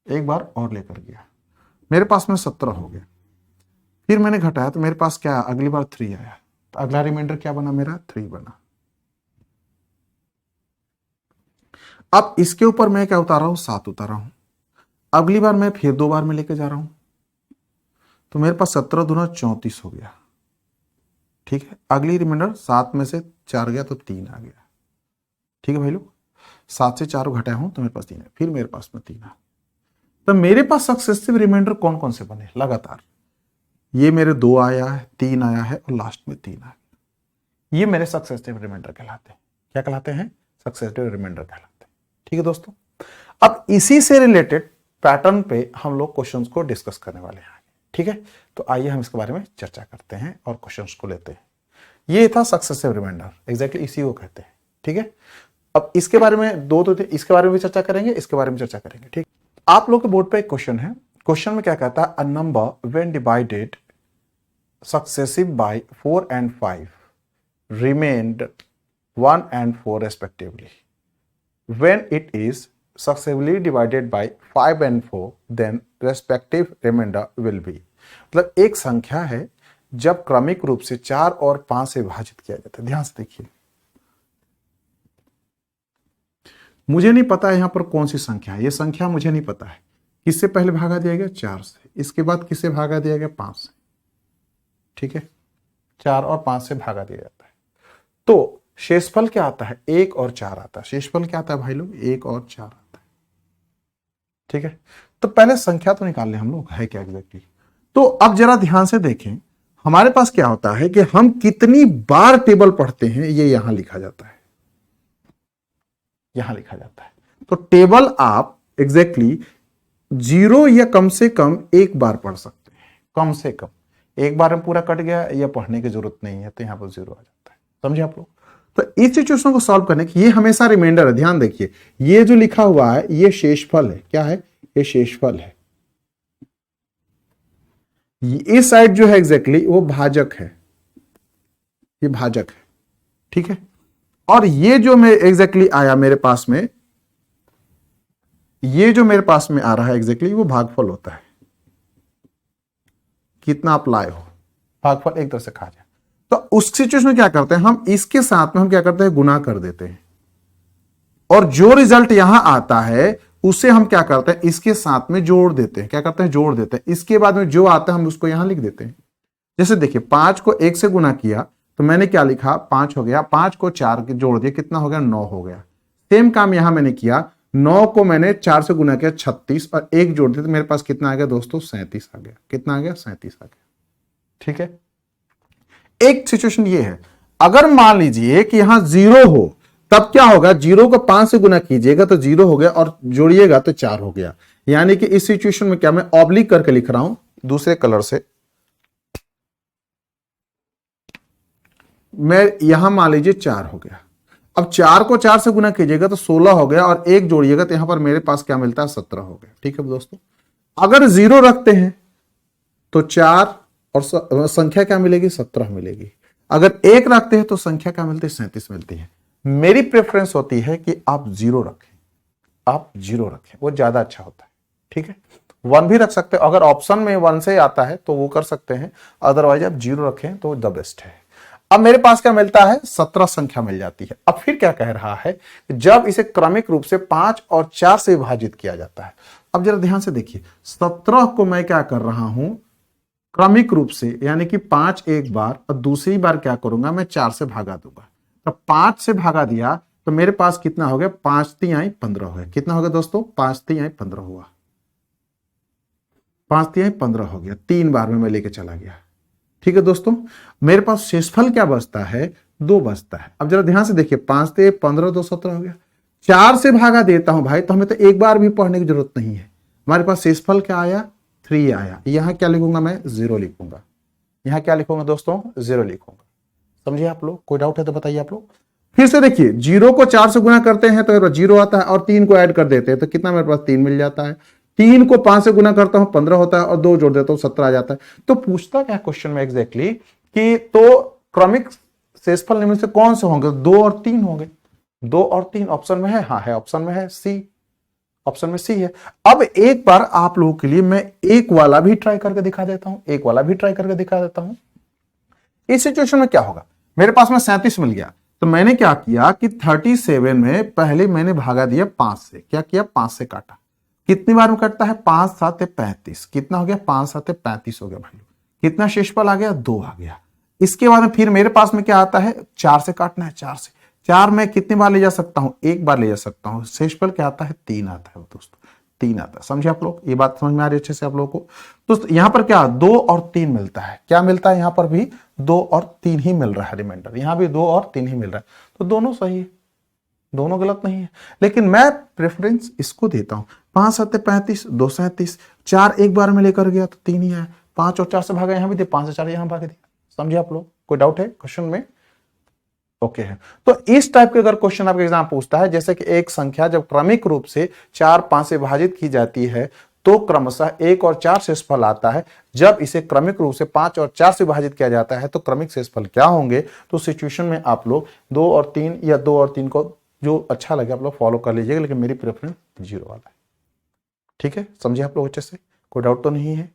एक बार और लेकर गया, मेरे पास में 17 हो गया। फिर मैंने घटाया तो मेरे पास क्या, अगली बार 3 आया, तो अगला रिमाइंडर क्या बना मेरा 3 बना। अब इसके ऊपर मैं क्या उतार रहा हूं 7 उतार रहा हूं। अगली बार मैं फिर 2 बार में लेके जा रहा हूं तो मेरे पास 17 दूना 34 हो गया। ठीक है, अगली रिमाइंडर 7 में से 4 गया तो 3 आ गया। ठीक है भाई लोग, 7 से 4 घटाया हूं तो मेरे पास 3 है, फिर मेरे पास में 3 आ। तो मेरे पास सक्सेसिव रिमाइंडर कौन कौन से बने लगातार, ये मेरे 2 आया है, 3 आया है और लास्ट में 3 आ गया। ये मेरे सक्सेसिव रिमाइंडर कहलाते हैं। क्या कहलाते हैं? सक्सेसिव रिमाइंडर कहलाते हैं। ठीक है दोस्तों, अब इसी से रिलेटेड पैटर्न पे हम लोग क्वेश्चंस को डिस्कस करने वाले हैं। ठीक है, तो आइए हम इसके बारे में चर्चा करते हैं और क्वेश्चंस को लेते हैं। ये था सक्सेसिव रिमाइंडर, एग्जैक्टली इसी को कहते हैं। ठीक है, अब इसके बारे में दो इसके बारे में भी चर्चा करेंगे, इसके बारे में चर्चा करेंगे। ठीक, आप लोग के बोर्ड पे एक क्वेश्चन है। क्वेश्चन में क्या कहता है, a number when divided successive by 4 and 5 remained 1 and 4 respectively. When it is successively divided by 5 and 4, then respective remainder will be. मतलब एक संख्या है जब क्रमिक रूप से 4 और 5 से विभाजित किया जाता है। ध्यान से देखिए, मुझे नहीं पता है यहां पर कौन सी संख्या है, ये संख्या मुझे नहीं पता है। किससे पहले भागा दिया गया? 4 से। इसके बाद किससे भागा दिया गया? 5 से। ठीक है, 4 और 5 से भागा दिया जाता है। तो शेषफल क्या आता है? 1 और 4 आता है। शेषफल क्या आता है भाई लोग? 1 और 4 आता है। ठीक है, तो पहले संख्या तो निकाल ले हम लोग, है क्या एग्जैक्टली। तो अब जरा ध्यान से देखें, हमारे पास क्या होता है कि हम कितनी बार टेबल पढ़ते हैं, ये यहां लिखा जाता है, यहां लिखा जाता है। तो टेबल आप एग्जैक्टली 0 या कम से कम 1 बार पढ़ सकते हैं। कम से कम 1 बार में पूरा कट गया, यह पढ़ने की जरूरत नहीं है, तो यहां पर 0 आ जाता है। समझे आप लोग? तो इस सिचुएशन को सॉल्व करने की, ये हमेशा रिमाइंडर है। ध्यान देखिए, ये जो लिखा हुआ है ये शेषफल है। क्या है? ये शेषफल है। इस साइड जो है एग्जैक्टली वो भाजक है, ये भाजक है। ठीक है, और ये जो मैं एग्जैक्टली आया मेरे पास में, ये जो मेरे पास में आ रहा है एग्जैक्टली वो भागफल होता है। कितना आप लाए हो, भागफल एक तरह से कहा जाए। तो उस सिचुएशन में क्या करते हैं हम, इसके साथ में हम क्या करते हैं? गुना कर देते हैं, और जो रिजल्ट यहां आता है उसे हम क्या करते हैं? इसके साथ में जोड़ देते हैं। क्या करते हैं? जोड़ देते हैं। इसके बाद में जो आता है हम उसको यहां लिख देते हैं। जैसे देखिए, 5 को 1 से गुना किया तो मैंने क्या लिखा? 5 हो गया। 5 को 4 के जोड़ दिया, कितना हो गया? 9 हो गया। सेम काम यहां मैंने किया, 9 को मैंने 4 से गुना किया 36, और 1 जोड़ दिया तो मेरे पास कितना आ गया दोस्तों? 37 आ गया। कितना आ गया? 37 आ गया। ठीक है, एक सिचुएशन ये है, अगर मान लीजिए कि यहां 0 हो, तब क्या होगा? 0 को 5 से गुना कीजिएगा तो 0 हो गया, और जोड़िएगा तो 4 हो गया। यानी कि इस सिचुएशन में क्या, मैं ऑब्लिक करके लिख रहा हूं दूसरे कलर से। मैं यहां मान लीजिए 4 हो गया। अब 4 को 4 से गुना कीजिएगा तो 16 हो गया, और 1 जोड़िएगा तो यहां पर मेरे पास क्या मिलता है? 17 हो गया। ठीक है दोस्तों, अगर 0 रखते हैं तो 4 और संख्या क्या मिलेगी? 17 मिलेगी। अगर 1 रखते हैं तो संख्या क्या मिलती है? 37 मिलती है। मेरी प्रेफरेंस होती है कि आप 0 रखें, आप 0 रखें, वो ज्यादा अच्छा होता है। ठीक है, 1 भी रख सकते हैं, अगर ऑप्शन में 1 से आता है तो वो कर सकते हैं, अदरवाइज आप 0 रखें तो द बेस्ट है। अब मेरे पास क्या मिलता है? 17 संख्या मिल जाती है। अब फिर क्या कह रहा है? जब इसे क्रमिक रूप से 5 और 4 से विभाजित किया जाता है। अब जरा ध्यान से देखिए, 17 को मैं क्या कर रहा हूं? क्रमिक रूप से, यानी कि 5 एक बार, और दूसरी बार क्या करूंगा? मैं 4 से भागा दूंगा। तो 5 से भागा दिया तो मेरे पास कितना हो गया? 5 3 15 हो गया। कितना हो गया दोस्तों? 5 3 15 हुआ। 5 3 15 हो गया। 3 बार में मैं लेके चला गया। ठीक है दोस्तों, मेरे पास शेषफल क्या बचता है? 2 बचता है। अब जरा ध्यान से देखिए, 5 3 15 2 17 हो गया। 4 से भागा देता हूं भाई, तो हमें तो एक बार भी पढ़ने की जरूरत नहीं है। हमारे पास शेषफल क्या आया? 3 आया। यहां क्या लिखूंगा? मैं 0 लिखूंगा। यहां क्या लिखूंगा दोस्तों? 0 लिखूंगा। समझिए आप लोग? कोई डाउट है तो बताइए आप लोग। फिर से देखिए, 0 को 4 से गुना करते हैं तो 0 आता है, और 3 को ऐड कर देते हैं तो कितना मेरे पास? 3 मिल जाता है। 3 को 5 से गुना करता हूं 15 होता है, और 2 जोड़ देता हूं 17 आ जाता है। तो पूछता क्या क्वेश्चन में एग्जैक्टली कि तो क्रमिक शेषफल निम्न से कौन से होंगे? 2 और 3 होंगे। 2 और 3 ऑप्शन में है। हाँ है, ऑप्शन में है सी, ऑप्शन में सी है। अब एक बार आप लोगों के लिए मैं एक वाला भी ट्राई करके दिखा देता हूं, एक वाला भी ट्राई करके दिखा देता हूं। इस सिचुएशन में क्या होगा? मेरे पास में 37 मिल गया, तो मैंने क्या किया कि 37 में पहले मैंने भागा दिया 5 से। क्या किया? 5 से काटा। कितनी बार में कटता है? 5 7 35। कितना हो गया? 5 7 35 हो गया भाई। कितना शेषफल आ गया? 2 आ गया। इसके बाद में फिर मेरे पास में क्या आता है? 4 से काटना है। 4 से 4 में कितनी बार ले जा सकता हूं? 1 बार ले जा सकता हूं। शेषफल क्या आता है? 3 आता है दोस्तों, 3 आता है। समझे आप लोग? ये बात समझ में आ रही है अच्छे से आप लोगों को? तो यहां पर क्या 2 और 3 मिलता है। क्या मिलता है? यहां पर भी 2 और 3 ही मिल रहा है रिमाइंडर। यहां भी 2 और 3 ही मिल रहा है, तो दोनों सही है, दोनों गलत नहीं है। लेकिन मैं प्रेफरेंस इसको देता हूं। 5 7 35, 2 37, 4 एक बार में लेकर गया तो 3 ही आया। 5 और 4 से भागा, यहां भी दे, 5 से 4 यहां भाग दिया। समझे आप लोग? कोई डाउट है क्वेश्चन में? ओके है। तो इस टाइप के अगर क्वेश्चन आपके एग्जाम पूछता है, जैसे कि एक संख्या जब क्रमिक रूप से 4 5 से विभाजित की जाती है तो क्रमशः 1 और 4 शेषफल आता है। जब इसे क्रमिक रूप से 5 और 4 से विभाजित किया जाता है तो क्रमिक शेषफल क्या होंगे? तो सिचुएशन में आप लोग 2 और 3 या 2 और 3 को जो अच्छा लगे आप लोग फॉलो कर लीजिएगा, लेकिन मेरी प्रेफरेंस 0 वाला है। ठीक है, समझे आप लोग अच्छे से? कोई डाउट तो नहीं है?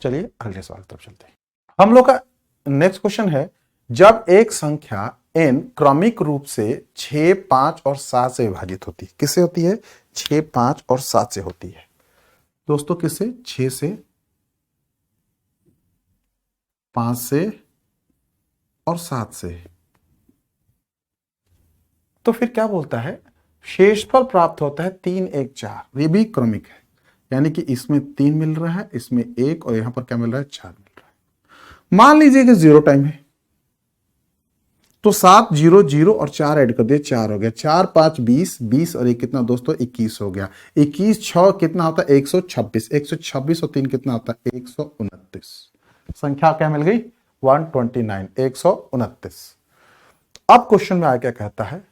चलिए अगले सवाल की तरफ चलते हैं। हम लोग का नेक्स्ट क्वेश्चन है, जब एक संख्या n क्रमिक रूप से 6, 5 और 7 से विभाजित होती है, किससे होती है? 6, 5 और 7 से होती है दोस्तों। किससे? 6 से, 5 से और 7 से। तो फिर क्या बोलता है? शेषफल प्राप्त होता है 3, 1, 4। ये भी क्रमिक है, यानी कि इसमें 3 मिल रहा है, इसमें 1 और यहां पर क्या मिल रहा है? 4 मिल रहा है। मान लीजिए कि 0 टाइम है, तो 7 0 0 और 4 ऐड कर दिए, 4 हो गया। 4 5 20, 20 और 1 कितना दोस्तों? 21 हो गया। 21 6 कितना होता है? 126। 126 और 3 कितना होता है? 129। संख्या क्या मिल गई? 129, 129। अब क्वेश्चन में आया, क्या कहता है?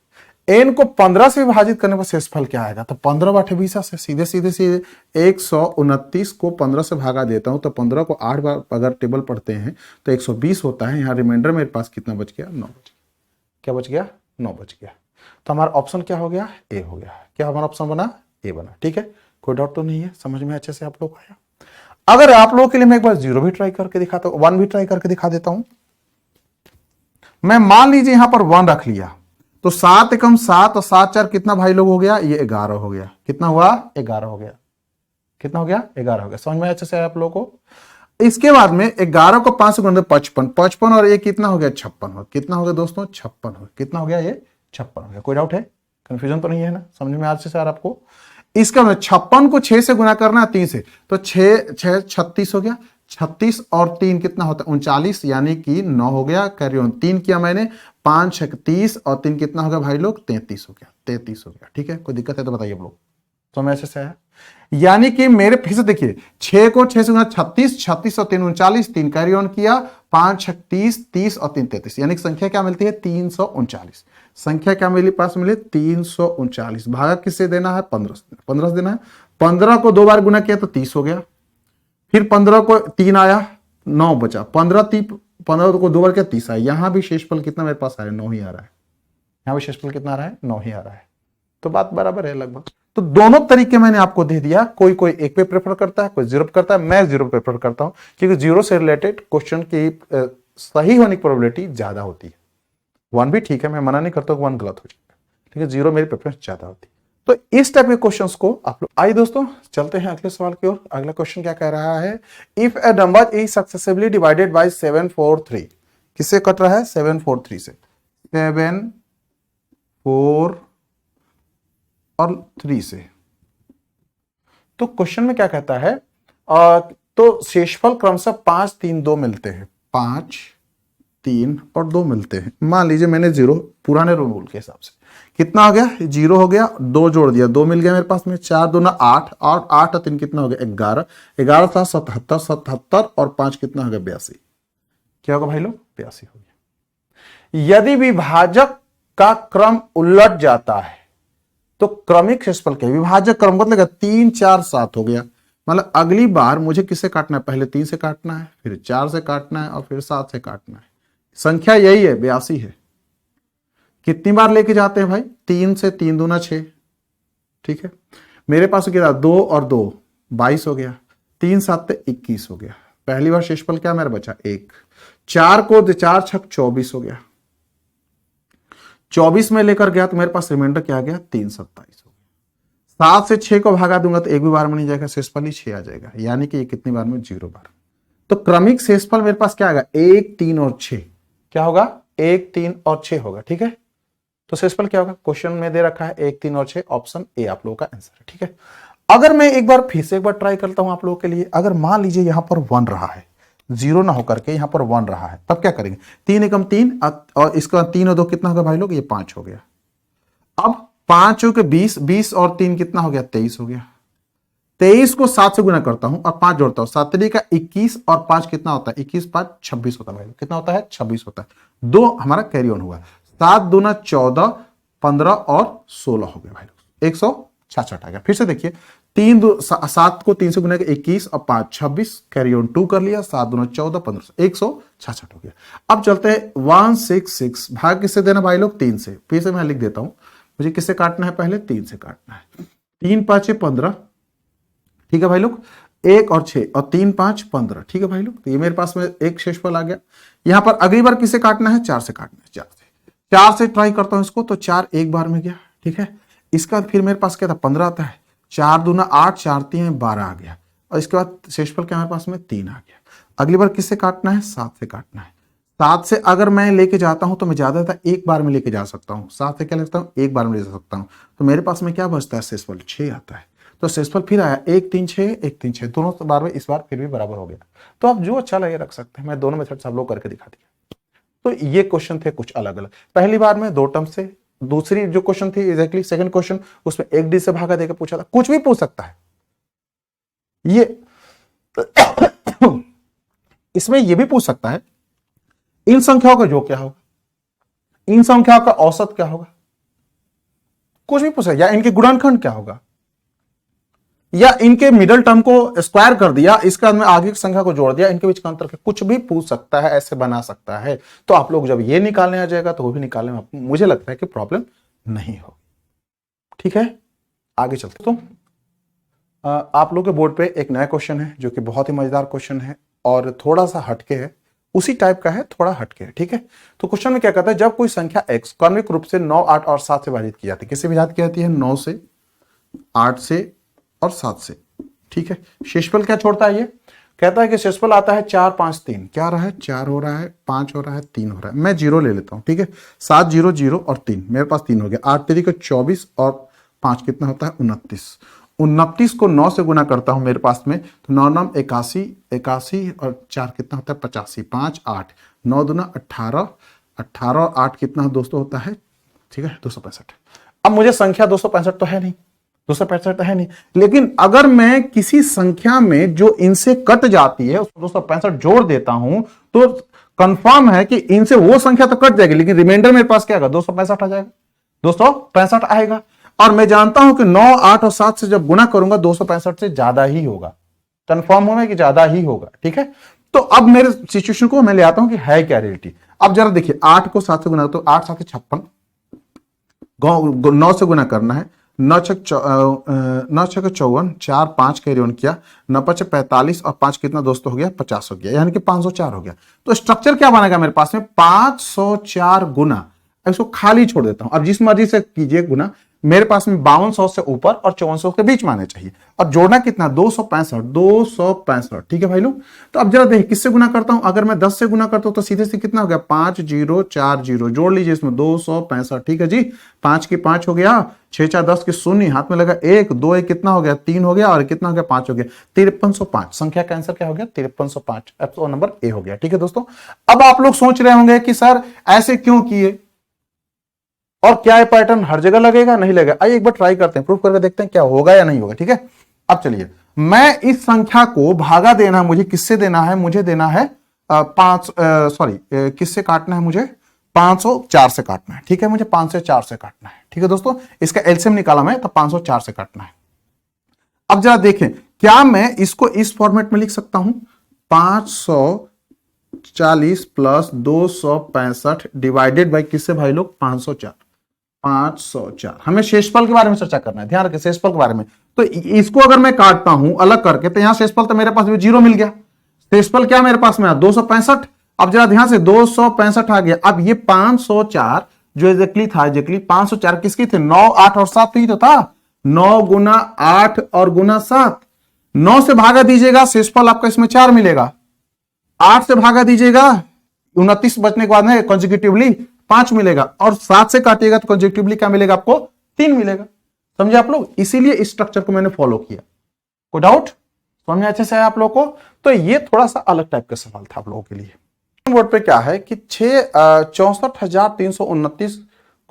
n को 15 से विभाजित करने पर शेषफल क्या आएगा? तो 15 बटे 20 से सीधे सीधे सीधे 129 को 15 से भागा देता हूं, तो 15 को 8 बार अगर टेबल पढ़ते हैं तो 120 होता है। यहां रिमाइंडर मेरे पास कितना बच गया? 9 बच गया। क्या बच गया? 9 बच गया। तो हमारा ऑप्शन क्या हो गया? ए हो गया। क्या हमारा ऑप्शन बना? ए बना। ठीक है, कोई डाउट तो नहीं है? समझ में अच्छे से आप लोग आया? अगर आप लोगों के लिए मैं एक बार 0 भी ट्राई करके दिखाता हूं, 1 भी ट्राई करके दिखा देता हूं। मैं मान लीजिए यहां पर 1 रख लिया, तो 7 एकम 7 और 7 4 कितना भाई लोग हो गया? ये 11 हो गया। कितना हुआ? 11 हो गया। कितना हो गया? 11 हो गया। समझ में अच्छे से आप लोगों को? इसके बाद में 11 को 5 से गुणा 55, 55 और ये कितना हो गया? 56 हो। कितना हो गया दोस्तों? 56 हो। कितना हो गया? ये 56 हो गया। कोई डाउट है? कंफ्यूजन तो नहीं है ना? समझ में अच्छे से आपको? इसका मतलब 56 को 6 से गुना करना है 3 से, तो 6 6 36 हो गया। 36 और 3 कितना होता है? 39, यानी कि 9 हो गया। कैरी ऑन 3 किया मैंने, 5 6 30 और 3 कितना हो गया भाई लोग? 33 हो गया। 33 हो गया। ठीक है, कोई दिक्कत है तो बताइए आप लोग। तो मैं ऐसे से आया, यानी कि मेरे फिर से देखिए, 6 को 6 से गुना 36, 36 और 3 39, 3 कैरी ऑन किया, 5 6 30, 30 और 3 33, यानी कि संख्या क्या मिलती है? 339। संख्या क्या मेरे पास मिले? 339। भागा किससे देना है? 15 से। 15 से देना है। 15 को 2 बार गुना किया तो 30 हो गया। फिर 15 को 3 आया, 9 बचा। 15 को 2 बार किया, 30 आया। यहां भी शेषफल कितना मेरे पास आ रहा है? 9 ही आ रहा है। यहां भी शेषफल कितना आ रहा है? 9 ही आ रहा है। तो बात बराबर है लगभग। तो दोनों तरीके मैंने आपको दे दिया। कोई कोई एक पे प्रेफर करता है, कोई 0 पे करता है। मैं 0 प्रेफर करता हूं, क्योंकि 0 से रिलेटेड क्वेश्चन की सही होने की प्रोबेबिलिटी ज्यादा होती है। 1 भी ठीक है, मैं मना नहीं करता हूं 1 गलत हो जाएगा, ठीक है। 0 मेरी प्रेफरेंस ज्यादा होती है। तो इस टाइप के क्वेश्चंस को आप लोग, आइए दोस्तों चलते हैं अगले सवाल की ओर। अगला क्वेश्चन क्या कह रहा है? If A number is successively divided by 743, किससे कट रहा है? 743 से। 7 4 और 3 से। तो क्वेश्चन में क्या कहता है? तो शेषफल क्रमशः 5 3 2 मिलते हैं। 5 3 और 2 मिलते हैं। मान लीजिए मैंने 0, पुराने रूल के हिसाब से कितना हो गया? 0 हो गया, 2 जोड़ दिया, 2 मिल गया मेरे पास में। 4 2 8 और 8 और 3 कितना हो गया? 11। 11 7 77, 77 और 5 कितना हो गया? 82। क्या होगा भाई लोग? 82 हो गया। यदि विभाजक का क्रम उलट जाता है तो क्रमिक शेषफल क्या? विभाजक क्रम मतलब 3 4 7 हो गया। मतलब अगली बार मुझे किससे काटना है? पहले 3 से काटना है, फिर 4 से काटना है और फिर 7 से काटना है। संख्या यही है, 82 है। कितनी बार लेके जाते हैं भाई? 3 से 3 दूना 6, ठीक है। मेरे पास क्या? 2 और 2 22 हो गया। 3 7 21 हो गया। पहली बार शेषफल क्या मेरा बचा? 1। 4 को 4 6 24 हो गया। 24 में लेकर गया तो मेरे पास रिमाइंडर क्या आ गया? 3 27 हो गया। 7 से 6 को भागा दूंगा तो एक भी बार में नहीं जाएगा, शेषफल ही 6 आ जाएगा, यानी कि ये कितनी बार में? 0 बार। तो क्रमिक शेषफल मेरे पास क्या आएगा? 1 3 और 6। क्या होगा? 1 3 और 6 होगा, ठीक है। तो शेषफल क्या होगा? क्वेश्चन में दे रखा है 1 3 और 6, ऑप्शन ए आप लोगों का आंसर है, ठीक है। अगर मैं एक बार फिर से एक बार ट्राई करता हूं आप लोगों के लिए, अगर मान लीजिए यहां पर 1 रहा है, 0 ना होकर के यहां पर 1 रहा है, तब क्या करेंगे? 3 एकम 3 और इसका 3 और 2 कितना होगा भाई लोग? ये 5 हो गया। अब 5 के 20, 20 और 3 कितना हो गया? 23 हो गया। 23 को 7 से गुना करता हूं और 5 जोड़ता हूं, 7 3 का 21 और 5 कितना होता है? 21 5 26 होता है। कितना होता है? 26 होता है। 2 हमारा कैरी ऑन हुआ। 7 दूना 14, 15 और 16 हो गया भाई लोग, 166 आ गया। फिर से देखिए, 7 को 3 से गुना 21 और 5 26, कैरी ऑन 2 कर लिया। 7 दूना 14, 15 166 हो गया। अब चलते हैं 166, भाग किससे देना भाई लोग? 3 से। फिर से मैं लिख देता हूं, मुझे किससे काटना है? पहले 3 से काटना है। 3 5 15, ठीक है भाई लोग। 1 और 6 और 3 5 15। ठीक है भाई लोग, तो ये मेरे पास में एक शेषफल आ गया। यहां पर अगली बार किसे काटना है? 4 से काटना है। 4 से ट्राई करता हूं इसको, तो 4 एक बार में गया। ठीक है, इसका फिर मेरे पास क्या था? 15 आता है। 4 दूना 8, 4 3 12 आ गया। और इसके बाद शेषफल क्या हमारे पास में? 3 आ गया। अगली बार किससे काटना है? 7 से काटना है। 7 से अगर मैं लेके जाता हूं तो मैं ज्यादा था एक बार में लेके जा सकता हूं। 7 से क्या ले सकता हूं? एक बार में ले जा सकता हूं। तो मेरे पास में क्या बचता है? शेषफल 6 आता है। तो शेषफल फिर आया 1 3 6, 1 3 6, दोनों बार में इस बार फिर भी बराबर हो गया। तो आप जो अच्छा लगे रख सकते हैं। मैं दोनों मेथड सब लोग करके दिखा दिया। तो ये क्वेश्चन थे कुछ अलग अलग। पहली बार में 2 टर्म से, दूसरी जो क्वेश्चन थी एग्जैक्टली सेकंड क्वेश्चन, उसमें 1D से भागा देकर पूछा था। कुछ भी पूछ सकता है ये। इसमें ये भी पूछ सकता है इन संख्याओं का योग क्या होगा, इन संख्याओं का औसत क्या होगा, कुछ भी पूछ सकता है। या इनके गुणनखंड क्या होगा, या इनके मिडल टर्म को स्क्वायर कर दिया, इसके बाद में आगे की संख्या को जोड़ दिया, इनके बीच का अंतर क्या, कुछ भी पूछ सकता है, ऐसे बना सकता है। तो आप लोग जब ये निकालने आ जाएगा तो वो भी निकालने में मुझे लगता है कि प्रॉब्लम नहीं हो। ठीक है, आगे चलते। तो आप लोग के बोर्ड पे एक नया क्वेश्चन है जो कि बहुत ही मजेदार क्वेश्चन है और थोड़ा सा हटके है, उसी टाइप का है, थोड़ा हटके है। ठीक है, तो क्वेश्चन में क्या कहता है? जब कोई संख्या x क्रमिक रूप से 9 8 और 7 से विभाजित की जाती है। किससे विभाजित की जाती है? 9 से, 8 से और 7 से। ठीक है, शेषफल क्या छोड़ता है? ये कहता है कि शेषफल आता है 4 5 3। क्या आ रहा है? 4 हो रहा है, 5 हो रहा है, 3 हो रहा है। मैं 0 ले लेता हूं। ठीक है, 7 0 0 और 3, मेरे पास 3 हो गया। 8 3 को 24 और 5 कितना होता है? 29। 29 को 9 से गुना करता हूं मेरे पास में, तो 9 9 81, 81 और 4 कितना होता है? 85। 5 8, 9 दूना 18, 18 और 8 कितना दोस्तों होता है? ठीक है, 265। अब मुझे संख्या 265 तो है नहीं, 265 है नहीं, लेकिन अगर मैं किसी संख्या में जो इनसे कट जाती है उसको 265 जोड़ देता हूं तो कंफर्म है कि इनसे वो संख्या तो कट जाएगी, लेकिन रिमाइंडर मेरे पास क्या आएगा? 265 आ जाएगा, 265 आएगा। और मैं जानता हूं कि 9 8 और 7 से जब गुना करूंगा 265 से ज्यादा ही होगा, कंफर्म हो कि ज्यादा ही होगा। ठीक है, तो अब मेरे सिचुएशन को मैं ले आता हूं कि है क्या रियलिटी। अब जरा देखिए, 8 को 7 से गुना तो 8 7 56, 9 से गुना करना है। 9 6 54, 4 5 कैरी ऑन किया, 9 5 45 और 5 कितना दोस्तों हो गया? 50 हो गया, यानी कि 504 हो गया। तो स्ट्रक्चर क्या बनेगा मेरे पास में? 504 गुना, इसको खाली छोड़ देता हूं। अब जिस मर्जी से कीजिए गुना, मेरे पास में 5200 से ऊपर और 5400 के बीच में आने चाहिए। और जोड़ना कितना? 265, 265। ठीक है भाई लोग, तो अब जरा देखिए किससे गुना करता हूं। अगर मैं 10 से गुना करता हूं तो सीधे से कितना हो गया? 5040, जोड़ लीजिए इसमें 265। ठीक है जी, 5 की 5 हो गया, 6 4 10 की 0, हाथ में लगा 1, 2 1 कितना हो गया? 3 हो गया, और कितना हो गया? 5 हो गया। 5305 संख्या का आंसर क्या हो गया? 5305, ऑप्शन नंबर ए हो गया। ठीक है दोस्तों, अब आप लोग सोच रहे होंगे कि सर ऐसे क्यों किए, और क्या ये पैटर्न हर जगह लगेगा? नहीं लगेगा। आइए एक बार ट्राई करते हैं, प्रूफ करके देखते हैं क्या होगा या नहीं होगा। ठीक है, अब चलिए, मैं इस संख्या को भागा देना, मुझे किससे देना है? मुझे देना है किससे काटना है? मुझे 504 से काटना है। ठीक है, मुझे 5 से 4 से काटना है। ठीक है दोस्तों, इसका एलसीएम निकाला मैं, तो 504 से काटना है। अब जरा देखें, क्या मैं इसको इस फॉर्मेट में लिख सकता हूं? 540 प्लस 265 डिवाइडेड बाई किससे भाई लोग? 504। 504। हमें शेषफल के बारे में चर्चा करना है, ध्यान रखें शेषफल के बारे में। तो इसको अगर मैं काटता हूं अलग करके, तो यहां शेषफल तो मेरे पास भी 0 मिल गया। शेषफल क्या मेरे पास में? 265। अब जरा ध्यान से 265 आ गया। अब ये 504 जो एग्जैक्टली था, एग्जैक्टली 504 किसकी थे? 9 8 और 7 ही तो था। 9 गुना 8 और गुना 7, 9 से भागा दीजिएगा, शेषफल आपका इसमें 4 मिलेगा। 8 से भागा दीजिएगा, 29 बचने के बाद में कंसेक्यूटिवली 5 मिलेगा, और 7 से काटिएगा तो कंसेक्यूटिवली क्या मिलेगा आपको? 3 मिलेगा। समझे आप लोग? इसीलिए इस स्ट्रक्चर को मैंने फॉलो किया। कोई डाउट? समझ में अच्छे से है आप लोग को? तो ये थोड़ा सा अलग टाइप का सवाल था आप लोगों के लिए। बोर्ड पे क्या है कि 64,329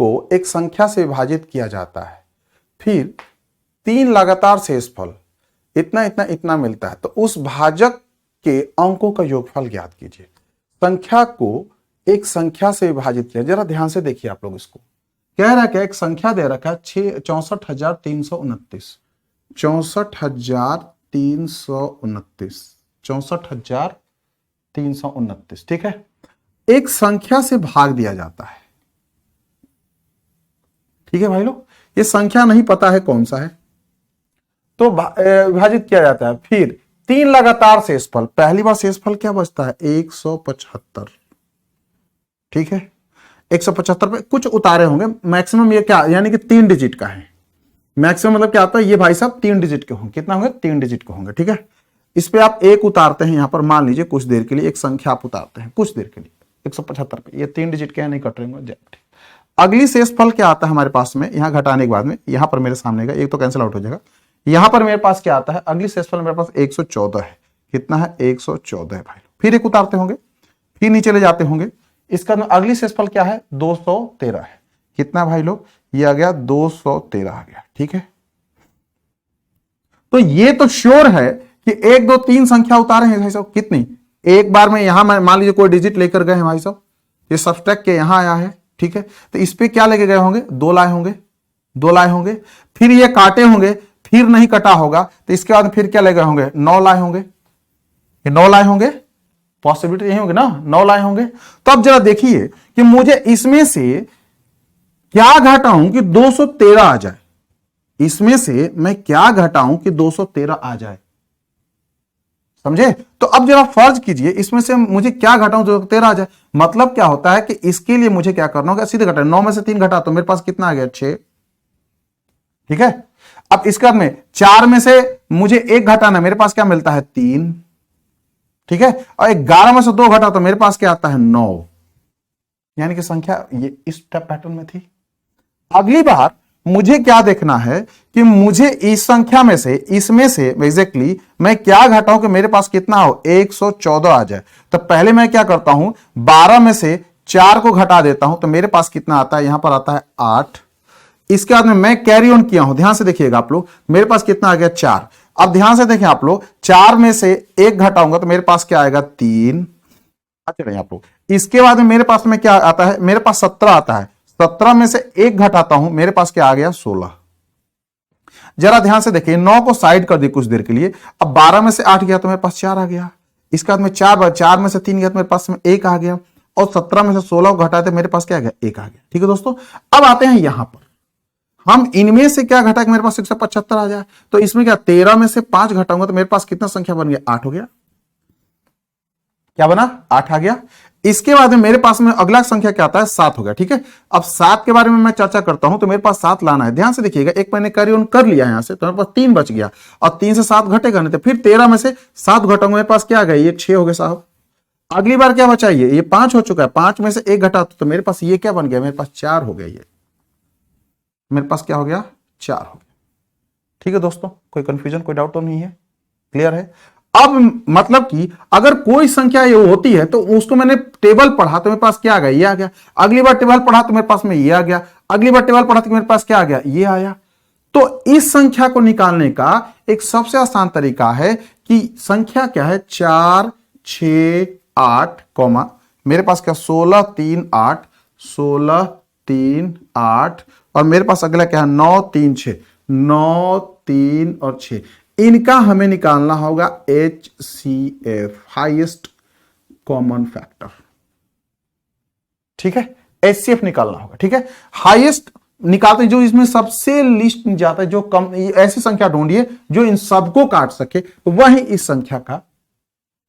को एक संख्या से विभाजित किया जाता है, फिर 3 लगातार शेषफल इतना इतना इतना मिलता है, तो उस भाजक के अंकों का योगफल ज्ञात कीजिए। संख्या को एक संख्या से विभाजित किया, जरा ध्यान से देखिए आप लोग। इसको कह रहा है, एक संख्या दे रखा है 64,329, 64,329, 64,329। ठीक है, एक संख्या से भाग दिया जाता है। ठीक है भाई लोग, ये संख्या नहीं पता है कौन सा है, तो विभाजित किया जाता है, फिर तीन लगातार शेषफल, पहली बार शेषफल क्या बचता है 175, ठीक है 175 पे कुछ उतारे होंगे, मैक्सिमम ये क्या यानी कि 3 डिजिट का है, मैक्सिमम मतलब क्या आता है ये भाई साहब 3 डिजिट के होंगे, कितना होंगे 3 डिजिट के होंगे, ठीक है। इस पे आप एक उतारते हैं यहां पर, मान लीजिए कुछ देर के लिए एक संख्या आप उतारते हैं कुछ देर के लिए 175 पे, ये 3 डिजिट के नहीं कट रहे होंगे। अगली शेषफल क्या आता है हमारे पास में, यहां घटाने के बाद में यहां पर मेरे सामने का एक तो कैंसिल आउट हो जाएगा, यहां पर मेरे पास क्या आता है अगली शेषफल मेरे पास 114 है, कितना है 114 है भाई। फिर एक उतारते होंगे, फिर नीचे ले जाते होंगे, इसका अगली शेषफल क्या है 213 है, कितना भाई लोग ये आ गया 213 आ गया, ठीक है। तो ये तो श्योर है कि 1 2 3 संख्या उतारे हैं भाई साहब, कितनी एक बार में यहां मान लीजिए कोई डिजिट लेकर गए हैं भाई साहब, ये सब्सट्रैक्ट के यहां आया है, ठीक है। तो इस पे क्या लेके गए होंगे 2 लाए होंगे, 2 लाए होंगे, फिर ये काटे होंगे, फिर नहीं कटा होगा, तो इसके बाद फिर क्या ले गए होंगे 9 लाए होंगे, ये 9 लाए होंगे, पॉसिबिलिटी यही होगी ना 9 लाए होंगे। तो अब जरा देखिए कि मुझे इसमें से क्या घटाऊं कि 213 आ जाए, इसमें से मैं क्या घटाऊं कि 213 आ जाए, समझे। तो अब जरा फर्ज कीजिए इसमें से मुझे क्या घटाऊं 213 आ जाए, मतलब क्या होता है कि इसके लिए मुझे क्या करना होगा सीधे घटा, 9 में से 3 घटा तो मेरे पास कितना आ गया 6, ठीक है। अब इसका में 4 में से मुझे 1 घटाना, मेरे पास क्या मिलता है 3, ठीक है। और 11 में से 2 घटा तो मेरे पास क्या आता है 9, यानी कि संख्या ये इस पैटर्न में थी। अगली बार मुझे क्या देखना है कि मुझे इस संख्या में से इसमें से एग्जैक्टली मैं क्या घटाऊं कि मेरे पास कितना हो 114 आ जाए। तो पहले मैं क्या करता हूं 12 में से 4 को घटा देता हूं, तो मेरे पास कितना आता है यहां पर आता है 8। इसके बाद में मैं कैरी ऑन किया हूं, ध्यान से देखिएगा आप लोग, मेरे पास कितना आ गया 4। अब ध्यान से देखें आप लोग, 4 में से 1 घटाऊंगा तो मेरे पास क्या आएगा 3। अच्छा आप लोग, इसके बाद में मेरे पास में क्या आता है, मेरे पास 17 आता है, 17 में से 1 घटाता हूं मेरे पास क्या आ गया 16। जरा ध्यान से देखिए, 9 को साइड कर दी कुछ देर के लिए, अब 12 में से 8 गया तो मेरे पास 4 आ गया, इसके बाद में 4 में से 3 गया तो मेरे पास में 1 आ गया, और 17 में से 16 को घटाते मेरे पास क्या आ गया 1 आ गया, ठीक है दोस्तों। अब आते हैं यहां पर, हम इनमें से क्या घटा के मेरे पास 175 आ जाए, तो इसमें क्या 13 में से 5 घटाऊंगा तो मेरे पास कितना संख्या बन गया 8 हो गया, क्या बना 8 आ गया। इसके बाद में मेरे पास में अगला संख्या क्या आता है 7 हो गया, ठीक है। अब 7 के बारे में मैं चर्चा करता हूं, तो मेरे पास 7 लाना है, ध्यान से देखिएगा, एक मैंने कैरी ऑन कर लिया यहां से, तो मेरे पास 3 बच गया, और 3 से 7 घटेगा नहीं, तो फिर 13 में से 7 घटाऊंगा मेरे पास क्या आ गया ये 6 हो गया साहब। अगली बार क्या बचा ये 5 हो चुका है, 5 में से 1 घटा तो मेरे पास ये क्या बन गया, मेरे पास 4 हो गया, ये मेरे पास क्या हो गया 4 हो गया, ठीक है दोस्तों। कोई कंफ्यूजन कोई डाउट तो नहीं है, क्लियर है। अब मतलब कि अगर कोई संख्या ये होती है तो उसको मैंने टेबल पढ़ा तो मेरे पास क्या आ गया ये आ गया, अगली बार टेबल पढ़ा तो मेरे पास में ये आ गया, अगली बार टेबल पढ़ा तो मेरे पास क्या आ गया ये आया। तो इस संख्या को निकालने का एक सबसे आसान तरीका है कि संख्या क्या है 4 6 8 कॉमा मेरे पास क्या 16 3 8 16 3 8 और मेरे पास अगला क्या है 9 3 6 9 3 और 6, इनका हमें निकालना होगा HCF हाईएस्ट कॉमन फैक्टर, ठीक है। HCF निकालना होगा, ठीक है। हाईएस्ट निकालते जो इसमें सबसे लिस्ट जाता है, जो कम ऐसी संख्या ढूंढिए जो इन सबको काट सके, तो वही इस संख्या का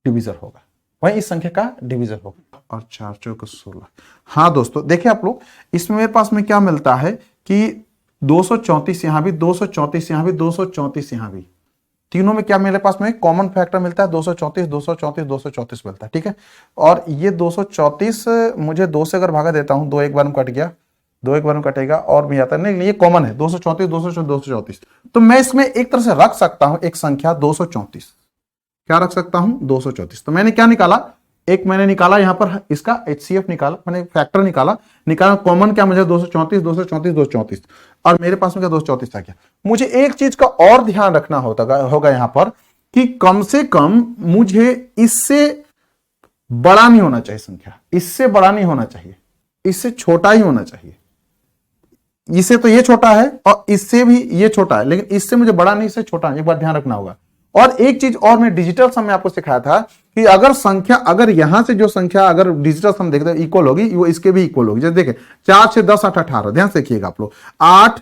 डिवीजर होगा, वही इस संख्या का डिवीजर होगा। और 4 चौक 16। हाँ दोस्तों देखिए आप लोग, इसमें मेरे पास में क्या मिलता है कि 234 यहां भी, 234 यहां भी, 234 यहां भी, तीनों में क्या मेरे पास में कॉमन फैक्टर मिलता है 234 234 234 मिलता है, ठीक है। और ये 234 मुझे 2 से अगर भागा देता हूं, 2 एक बार में कट गया, 2 एक बार में कटेगा और भी आता है, नहीं ये कॉमन है 234 234 234। तो मैं इसमें एक तरह से रख सकता हूं एक संख्या 234, क्या रख सकता हूं 234। तो मैंने क्या निकाला, एक मैंने निकाला यहां पर इसका HCF निकाला, मैंने फैक्टर निकाला कॉमन क्या मुझे 234 234 234 और मेरे पास में क्या 234 आ गया। मुझे एक चीज का और ध्यान रखना होगा यहां पर कि कम से कम मुझे इससे बड़ा नहीं होना चाहिए संख्या, इससे बड़ा नहीं होना चाहिए, इससे छोटा ही होना चाहिए। इससे तो ये छोटा है और इससे भी ये छोटा है, लेकिन इससे मुझे बड़ा नहीं, इससे छोटा, एक बार ध्यान रखना होगा। और एक चीज और मैं डिजिटल सम में आपको सिखाया था कि अगर संख्या, अगर यहां से जो संख्या अगर डिजिटल सम देखते हैं इक्वल होगी, वो इसके भी इक्वल होगी। जैसे देखें 4 6 10 8 18, ध्यान से देखिएगा आप लोग, 8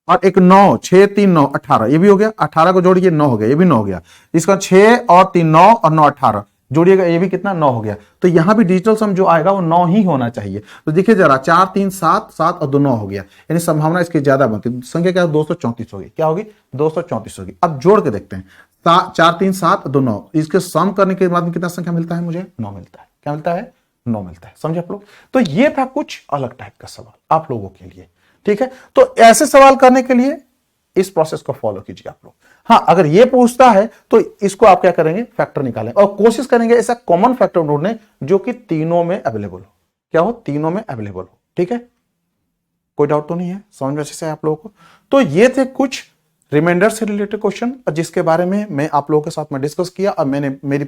और एक 9, 6 3 9 18, ये भी हो गया। 18 को जोड़िए 9 हो गया, ये भी 9 हो गया। इसका 6 और 3 9 और 9 18 जोड़िएगा, ये भी कितना 9 हो गया। तो यहां भी डिजिटल सम जो आएगा वो 9 ही होना चाहिए। तो देखिए जरा 4 3 7 7 और 2 9 हो गया, यानी संभावना इसकी ज्यादा बनती है। संख्या क्या 234 होगी, क्या होगी 234 होगी। अब जोड़ के देखते हैं, 4 3 7 2 9, इसके सम करने के बाद में कितना संख्या मिलता है मुझे, 9 मिलता है। क्या मिलता है, 9 मिलता है। समझे आप लोग। तो ये था कुछ अलग टाइप का सवाल आप लोगों के लिए, ठीक है। तो ऐसे सवाल करने के लिए इस प्रोसेस को फॉलो कीजिए आप लोग। हाँ, अगर ये पूछता है तो इसको आप क्या करेंगे, फैक्टर निकालें और कोशिश करेंगे ऐसा कॉमन फैक्टर ढूंढने जो कि तीनों में अवेलेबल हो। क्या हो, तीनों में अवेलेबल हो, ठीक है। कोई डाउट तो नहीं है, समझ में अच्छे से आप लोगों को। तो ये थे कुछ रिमाइंडर से रिलेटेड क्वेश्चन जिसके बारे में मैं आप लोगों के साथ में डिस्कस किया। और मैंने मेरी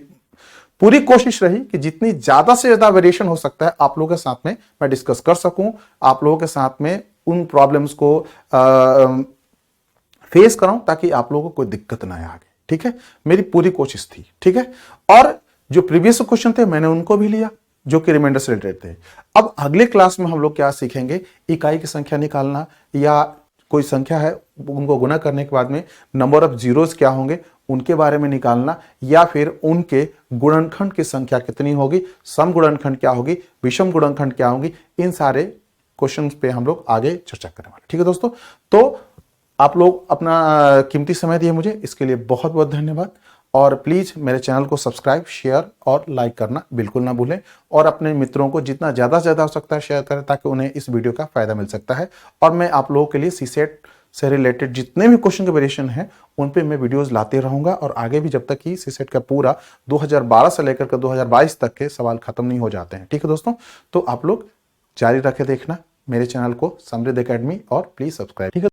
पूरी कोशिश रही कि जितनी ज्यादा से ज्यादा वेरिएशन हो सकता है आप लोगों के साथ में मैं डिस्कस कर सकूं, आप लोगों के साथ में उन प्रॉब्लम्स को फेस कराऊं ताकि आप लोगों को कोई दिक्कत ना आए आगे, ठीक है। मेरी पूरी कोशिश थी, ठीक है। और जो प्रीवियस क्वेश्चन थे मैंने उनको भी लिया जो कि रिमाइंडर से रिलेटेड थे। अब अगले क्लास में हम लोग क्या सीखेंगे, इकाई की संख्या निकालना, या कोई संख्या है उनको गुना करने के बाद में नंबर ऑफ जीरोस क्या होंगे उनके बारे में निकालना, या फिर उनके गुणनखंड की संख्या कितनी होगी, सम गुणनखंड क्या होगी, विषम गुणनखंड क्या होगी। इन सारे क्वेश्चंस पे हम लोग आगे चर्चा करने वाले, ठीक है दोस्तों। तो आप लोग अपना कीमती समय दिए मुझे, इसके लिए बहुत बहुत धन्यवाद। और प्लीज मेरे चैनल को सब्सक्राइब, शेयर और लाइक करना बिल्कुल ना भूलें। और अपने मित्रों को जितना ज्यादा से ज्यादा हो सकता है शेयर करें ताकि उन्हें इस वीडियो का फायदा मिल सकता है। और मैं आप लोगों के लिए सीसेट से रिलेटेड जितने भी क्वेश्चन के वेरिएशन है उन पे मैं वीडियोस लाते रहूंगा, और आगे भी जब तक कि सीसेट का पूरा 2012 से लेकर के 2022 तक के सवाल खत्म नहीं हो जाते हैं, ठीक है दोस्तों। तो आप लोग जारी रखे देखना मेरे चैनल को समृद्ध एकेडमी, और प्लीज सब्सक्राइब, ठीक है।